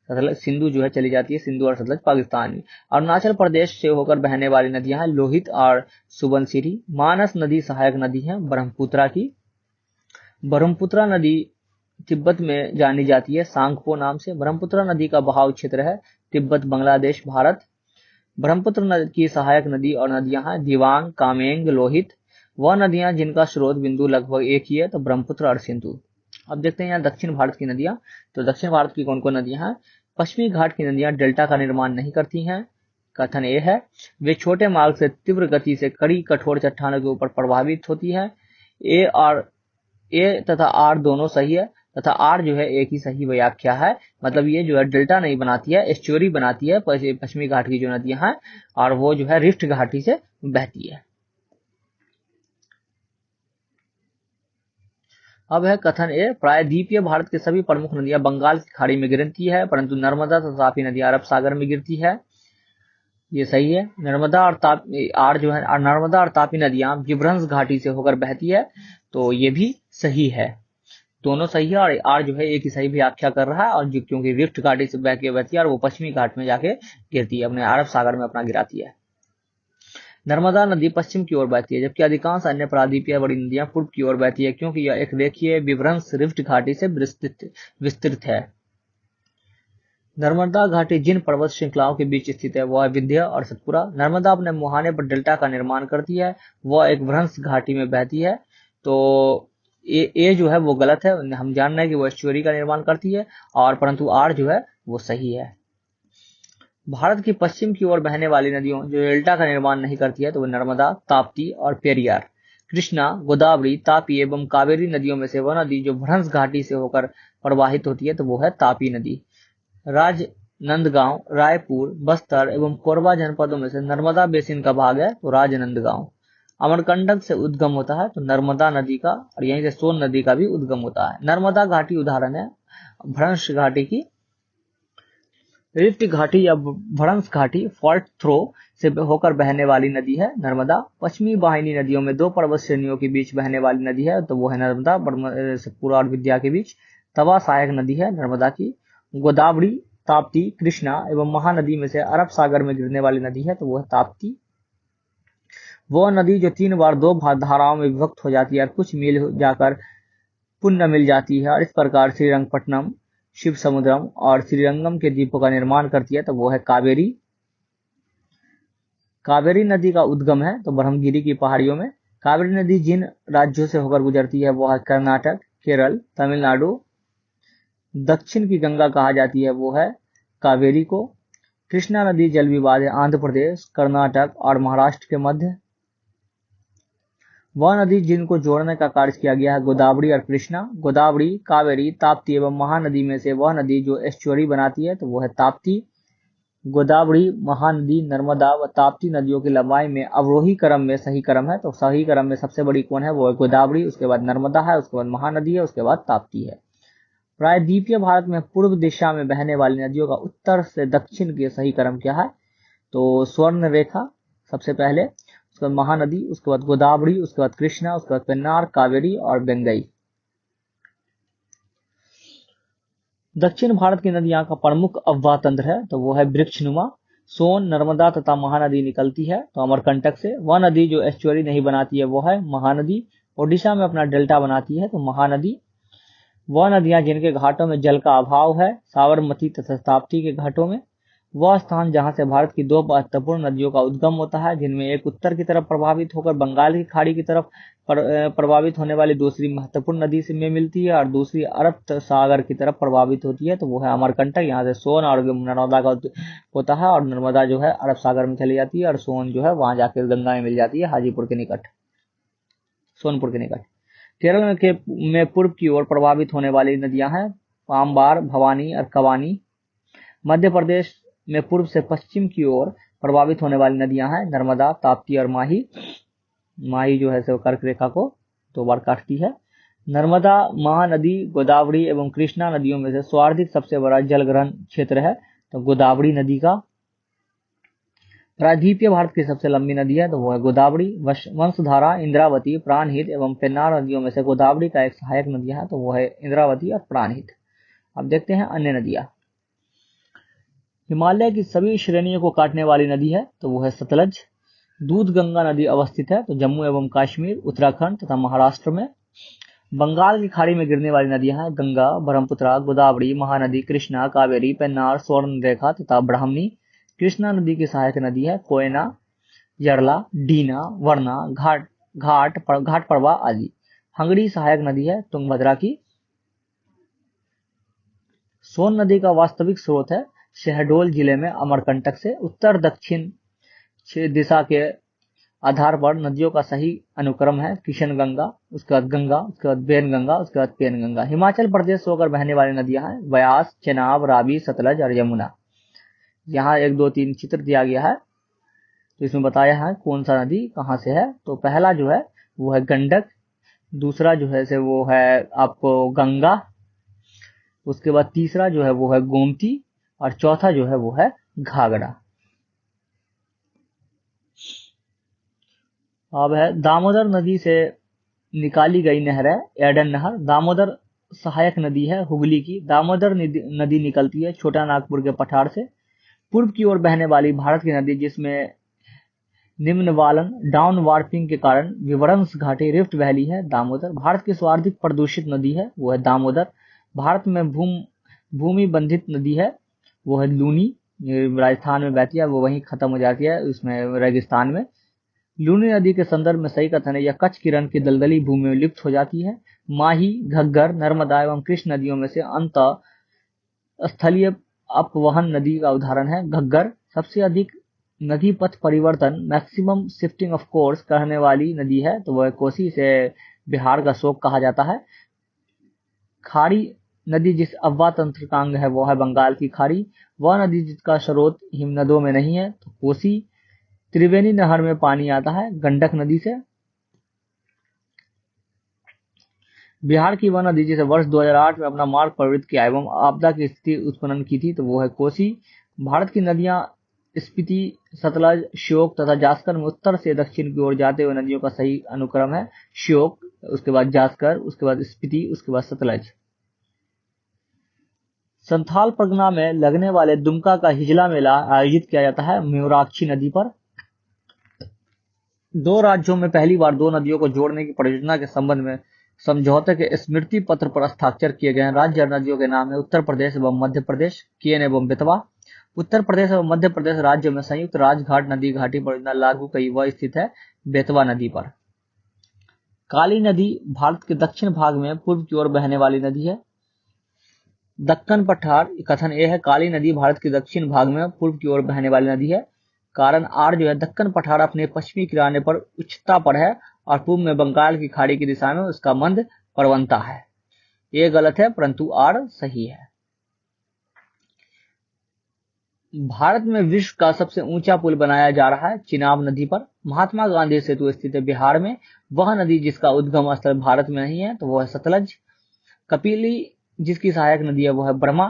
सतलज, सिंधु जो है चली जाती है, सिंधु और सतलज पाकिस्तान में। अरुणाचल प्रदेश से होकर बहने वाली नदियां हैं लोहित और सुबनसिरी। मानस नदी सहायक नदी है ब्रह्मपुत्रा की। ब्रह्मपुत्रा नदी तिब्बत में जानी जाती है सांगपो नाम से। ब्रह्मपुत्रा नदी का बहाव क्षेत्र है तिब्बत, बांग्लादेश, भारत। ब्रह्मपुत्र नदी की सहायक नदी और नदियां हैं दिवांग, कामेंग, लोहित। वह नदियां जिनका स्रोत बिंदु लगभग एक ही है तो ब्रह्मपुत्र और सिंधु। अब देखते हैं यहाँ दक्षिण भारत की नदियां। तो दक्षिण भारत की कौन कौन नदियां हैं? पश्चिमी घाट की नदियां डेल्टा का निर्माण नहीं करती हैं। कथन ए है। वे छोटे मार्ग से तीव्र गति से कड़ी कठोर चट्टानों के ऊपर प्रभावित होती है। ए तथा आर दोनों सही है तथा आर जो है एक ही सही व्याख्या है। मतलब ये जो है डेल्टा नहीं बनाती है, एस्चुअरी बनाती है पश्चिमी घाट की जो नदियां हैं, और वो जो है रिफ्ट घाटी से बहती है। अब है कथन ए। प्रायद्वीपीय भारत के सभी प्रमुख नदियां बंगाल की खाड़ी में गिरती है, परंतु नर्मदा तथा तापी नदी अरब सागर में गिरती है। ये सही है। नर्मदा और तापी नदियां जिब्रंस घाटी से होकर बहती है तो ये भी सही है। दोनों सही है और आर जो है एक ही सही व्याख्या कर रहा है, और जो क्योंकि रिफ्ट घाटी से बह के बहती है और वो पश्चिमी घाट में जाके गिरती है, अपने अरब सागर में अपना गिराती है। नर्मदा नदी पश्चिम की ओर बहती है जबकि अधिकांश अन्य प्रायद्वीपीय बड़ी नदियां पूर्व की ओर बहती है क्योंकि यह एक रेखीय विभ्रंश रिफ्ट घाटी से विस्तृत है। नर्मदा घाटी जिन पर्वत श्रृंखलाओं के बीच स्थित है वह है विंध्य और सतपुरा। नर्मदा अपने मुहाने पर डेल्टा का निर्माण करती है, वह एक भ्रंश घाटी में बहती है। तो ए जो है वो गलत है। हम जान रहे हैं कि वो एस्चुअरी का निर्माण करती है, और परंतु आर जो है वो सही है। भारत की पश्चिम की ओर बहने वाली नदियों जो डेल्टा का निर्माण नहीं करती है तो वो नर्मदा, ताप्ती और पेरियार। कृष्णा, गोदावरी, तापी एवं कावेरी नदियों में से वह नदी जो भ्रंश घाटी से होकर प्रवाहित होती है तो वो है तापी नदी। राजनंदगांव, रायपुर, बस्तर एवं कोरबा जनपदों में से नर्मदा बेसिन का भाग है तो राजनंदगांव। अमरकंटक से उद्गम होता है तो नर्मदा नदी का, और यहीं से सोन नदी का भी उद्गम होता है। नर्मदा घाटी उदाहरण है भ्रंश घाटी की। रिफ्ट घाटी या भ्रंश घाटी फॉल्ट थ्रो से होकर बहने वाली नदी है नर्मदा। पश्चिमी वाहिनी नदियों में 2 पर्वत श्रेणियों के बीच बहने वाली नदी है तो वो है नर्मदा, सतपुरा और विंध्या के बीच। तवा सहायक नदी है नर्मदा की। गोदावरी, ताप्ती, कृष्णा एवं महानदी में से अरब सागर में गिरने वाली नदी है तो वो है ताप्ती। वह नदी जो 3 बार 2 धाराओं में विभक्त हो जाती है और कुछ मील जाकर पुनः मिल जाती है, और इस प्रकार श्रीरंगपट्टनम, शिव समुद्रम और श्रीरंगम के द्वीपों का निर्माण करती है तो वो है कावेरी। कावेरी नदी का उद्गम है तो ब्रह्मगिरी की पहाड़ियों में। कावेरी नदी जिन राज्यों से होकर गुजरती है वो है कर्नाटक, केरल, तमिलनाडु। दक्षिण की गंगा कहा जाती है वो है कावेरी को। कृष्णा नदी जल विवाद है आंध्र प्रदेश, कर्नाटक और महाराष्ट्र के मध्य। वह नदी जिनको जोड़ने का कार्य किया गया है गोदावरी और कृष्णा। गोदावरी, कावेरी, ताप्ती एवं महानदी में से वह नदी जो एस्चुअरी बनाती है तो वो है ताप्ती। गोदावरी, महानदी, नर्मदा व ताप्ती नदियों की लंबाई में अवरोही क्रम में सही क्रम है, तो सही क्रम में सबसे बड़ी कौन है, वो है गोदावरी, उसके बाद नर्मदा है, उसके बाद महानदी है, उसके बाद ताप्ती है। प्रायद्वीपीय भारत में पूर्व दिशा में बहने वाली नदियों का उत्तर से दक्षिण के सही क्रम क्या है, तो स्वर्ण रेखा सबसे पहले, उसके बाद महानदी, उसके बाद गोदावरी, उसके बाद कृष्णा, उसके बाद पेन्नार, कावेरी और गंगई। दक्षिण भारत की नदियां का प्रमुख अफवाह तंत्र है, तो वो है वृक्षनुमा। सोन, नर्मदा तथा महानदी निकलती है तो अमरकंटक से। वह नदी जो एस्चुअरी नहीं बनाती है वो है महानदी। ओडिशा में अपना डेल्टा बनाती है तो महानदी। वह नदियां जिनके घाटों में जल का अभाव है, साबरमती तथा ताप्ती के घाटों में। वह स्थान जहां से भारत की दो महत्वपूर्ण नदियों का उद्गम होता है, जिनमें एक उत्तर की तरफ प्रभावित होकर बंगाल की खाड़ी की तरफ प्रभावित होने वाली दूसरी महत्वपूर्ण नदी से में मिलती है और दूसरी अरब सागर की तरफ प्रभावित होती है, तो वो है अमरकंटक। यहाँ से सोन और नर्मदा का होता है और नर्मदा जो है अरब सागर में चली जाती है और सोन जो है वहां जाकर गंगा में मिल जाती है, हाजीपुर के निकट, सोनपुर के निकट। केरल में पूर्व की ओर प्रभावित होने वाली नदियां हैं पाम्बार, भवानी और कवानी। मध्य प्रदेश में पूर्व से पश्चिम की ओर प्रभावित होने वाली नदियां हैं नर्मदा, ताप्ती और माही। माही जो है सो कर्क रेखा को 2 बार काटती है। नर्मदा, महानदी, गोदावरी एवं कृष्णा नदियों में से सर्वाधिक सबसे बड़ा जल ग्रहण क्षेत्र है, तो गोदावरी नदी का। प्रायद्वीपीय भारत की सबसे लंबी नदी है तो वो है गोदावरी। वंशधारा, इंद्रावती, प्राणहित एवं पेन्नार नदियों में से गोदावरी का एक सहायक नदियां है तो वो है इंद्रावती और प्राणहित। अब देखते हैं अन्य नदियां। हिमालय की सभी श्रेणियों को काटने वाली नदी है तो वो है सतलज। दूध गंगा नदी अवस्थित है तो जम्मू एवं कश्मीर, उत्तराखंड तथा महाराष्ट्र में। बंगाल की खाड़ी में गिरने वाली नदियां हैं गंगा, ब्रह्मपुत्रा, गोदावरी, महानदी, कृष्णा, कावेरी, पेन्नार, स्वर्ण रेखा तथा ब्राह्मणी। कृष्णा नदी की सहायक नदी है कोयना, यरला, डीना, वरना, घाट परवा आदि। हंगरी सहायक नदी है तुंगभद्रा की। सोन नदी का वास्तविक स्रोत है शहडोल जिले में अमरकंटक से। उत्तर दक्षिण दिशा के आधार पर नदियों का सही अनुक्रम है किशन गंगा, उसके बाद गंगा, उसके बाद बेन गंगा, उसके बाद पेन गंगा। हिमाचल प्रदेश से होकर बहने वाली नदियां हैं व्यास, चेनाब, रावी, सतलज और यमुना। यहाँ 1, 2, 3 चित्र दिया गया है तो इसमें बताया है कौन सा नदी कहाँ से है। तो पहला जो है वो है गंडक, दूसरा जो है से वो है आपको गंगा, उसके बाद तीसरा जो है वो है गोमती और चौथा जो है वो है घाघरा। अब है दामोदर नदी से निकाली गई नहर है एडन नहर। दामोदर सहायक नदी है हुगली की। दामोदर नदी निकलती है छोटा नागपुर के पठार से। पूर्व की ओर बहने वाली भारत की नदी जिसमें निम्न वालन डाउन वार्पिंग के कारण विवरंश घाटी रिफ्ट वैली है दामोदर। भारत की सर्वाधिक प्रदूषित नदी है वो है दामोदर। भारत में भूमि बंधित नदी है वो है लूनी, राजस्थान में बहती है, वो वहीं खत्म हो जाती है उसमें रेगिस्तान में। लूनी नदी के संदर्भ में सही कथन है यह कच्छ की रण की दलदली भूमि में लिप्त हो जाती है। माही, घग्गर, नर्मदा एवं कृष्ण नदियों में से अंत स्थलीय अपवहन नदी का उदाहरण है घग्गर। सबसे अधिक नदी पथ परिवर्तन मैक्सिमम शिफ्टिंग ऑफ कोर्स करने वाली नदी है तो वह कोसी से बिहार का शोक कहा जाता है। खाड़ी नदी जिस अफवाह तंत्र का अंग है वो है बंगाल की खाड़ी। वह नदी जिसका स्रोत हिमनदों में नहीं है तो कोसी। त्रिवेणी नहर में पानी आता है गंडक नदी से। बिहार की वह नदी जिसे वर्ष 2008 में अपना मार्ग प्रवृत्त किया एवं आपदा की स्थिति उत्पन्न की थी तो वो है कोसी। भारत की नदियां स्पीति, सतलज, श्योक तथा जास्कर में उत्तर से दक्षिण की ओर जाते हुए नदियों का सही अनुक्रम है श्योक, उसके बाद जास्कर, उसके बाद स्पीति, उसके बाद सतलज। संथाल परगना में लगने वाले दुमका का हिजला मेला आयोजित किया जाता है मयूराक्षी नदी पर। 2 राज्यों में पहली बार 2 नदियों को जोड़ने की परियोजना के संबंध में समझौते के स्मृति पत्र पर हस्ताक्षर किए गए हैं। राज्य और नदियों के नाम है उत्तर प्रदेश एवं मध्य प्रदेश, केन एवं बेतवा। उत्तर प्रदेश एवं मध्य प्रदेश राज्यों में संयुक्त राजघाट नदी घाटी परियोजना लागू कई वह स्थित है बेतवा नदी पर। काली नदी भारत के दक्षिण भाग में पूर्व की ओर बहने वाली नदी है। दक्कन पठार कथन यह है काली नदी भारत के दक्षिण भाग में पूर्व की ओर बहने वाली नदी है। कारण आर जो है दक्कन पठार अपने पश्चिमी किनारे पर उच्चता पर है और पूर्व में बंगाल की खाड़ी की दिशा में उसका मंद प्रवणता है। ये गलत है परंतु आर सही है। भारत में विश्व का सबसे ऊंचा पुल बनाया जा रहा है चिनाब नदी पर। महात्मा गांधी सेतु स्थित है बिहार में। वह नदी जिसका उद्गम स्थल भारत में नहीं है तो वो है सतलज। कपिली जिसकी सहायक नदी है वो है ब्रह्मा।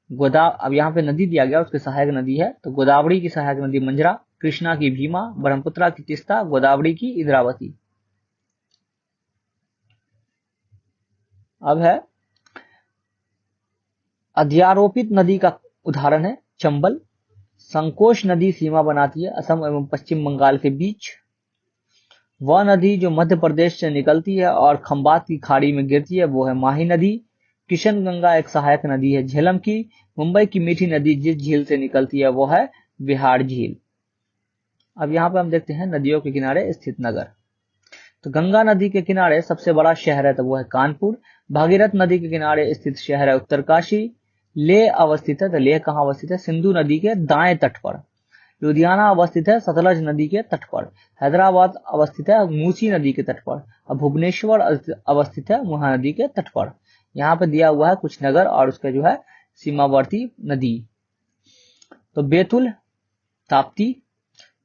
अब यहाँ पे नदी दिया गया, उसकी सहायक नदी है तो गोदावरी की सहायक नदी मंजरा, कृष्णा की भीमा, ब्रह्मपुत्रा की तीस्ता, गोदावरी की इंद्रावती। अब है अध्यारोपित नदी का उदाहरण है चंबल। संकोश नदी सीमा बनाती है असम एवं पश्चिम बंगाल के बीच। वह नदी जो मध्य प्रदेश से निकलती है और खंबात की खाड़ी में गिरती है वो है माही नदी। किशन गंगा एक सहायक नदी है झेलम की। मुंबई की मीठी नदी जिस झील से निकलती है वो है बिहार झील। अब यहाँ पे हम देखते हैं नदियों के किनारे स्थित नगर। तो गंगा नदी के किनारे सबसे बड़ा शहर है तो वो है कानपुर। भागीरथ नदी के किनारे स्थित शहर है उत्तरकाशी। लेह अवस्थित है तो लेह कहाँ अवस्थित है? सिंधु नदी के दाएं तट पर। लुधियाना अवस्थित है सतलज नदी के तट पर। हैदराबाद अवस्थित है मूसी नदी के तट पर। और भुवनेश्वर अवस्थित है महानदी के तट पर। यहाँ पे दिया हुआ है कुछ नगर और उसके जो है सीमावर्ती नदी। तो बैतूल, ताप्ती,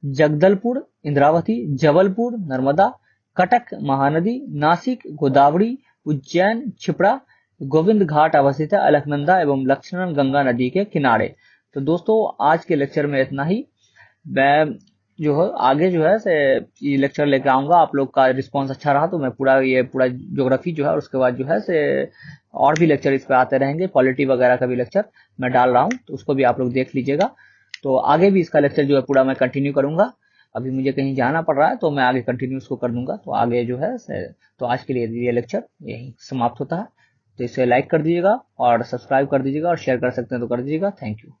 जगदलपुर, इंद्रावती, जबलपुर, नर्मदा, कटक महानदी, नासिक गोदावरी, उज्जैन छिपरा, गोविंद घाट अवस्थित है अलकनंदा एवं लक्ष्मण गंगा नदी के किनारे। तो दोस्तों आज के लेक्चर में इतना ही। मैं जो है आगे जो है से ये लेक्चर लेकर आऊंगा। आप लोग का रिस्पांस अच्छा रहा तो मैं पूरा ज्योग्राफी जो है और उसके बाद जो है से और भी लेक्चर इस पे आते रहेंगे। पॉलिटी वगैरह का भी लेक्चर मैं डाल रहा हूँ तो उसको भी आप लोग देख लीजिएगा। तो आगे भी इसका लेक्चर जो है पूरा मैं कंटिन्यू करूंगा। अभी मुझे कहीं जाना पड़ रहा है तो मैं आगे कंटिन्यू इसको कर दूंगा। तो आगे जो है तो आज के लिए ये लेक्चर यही समाप्त होता है। तो इसे लाइक कर दीजिएगा और सब्सक्राइब कर दीजिएगा और शेयर कर सकते हैं तो कर दीजिएगा। Thank you.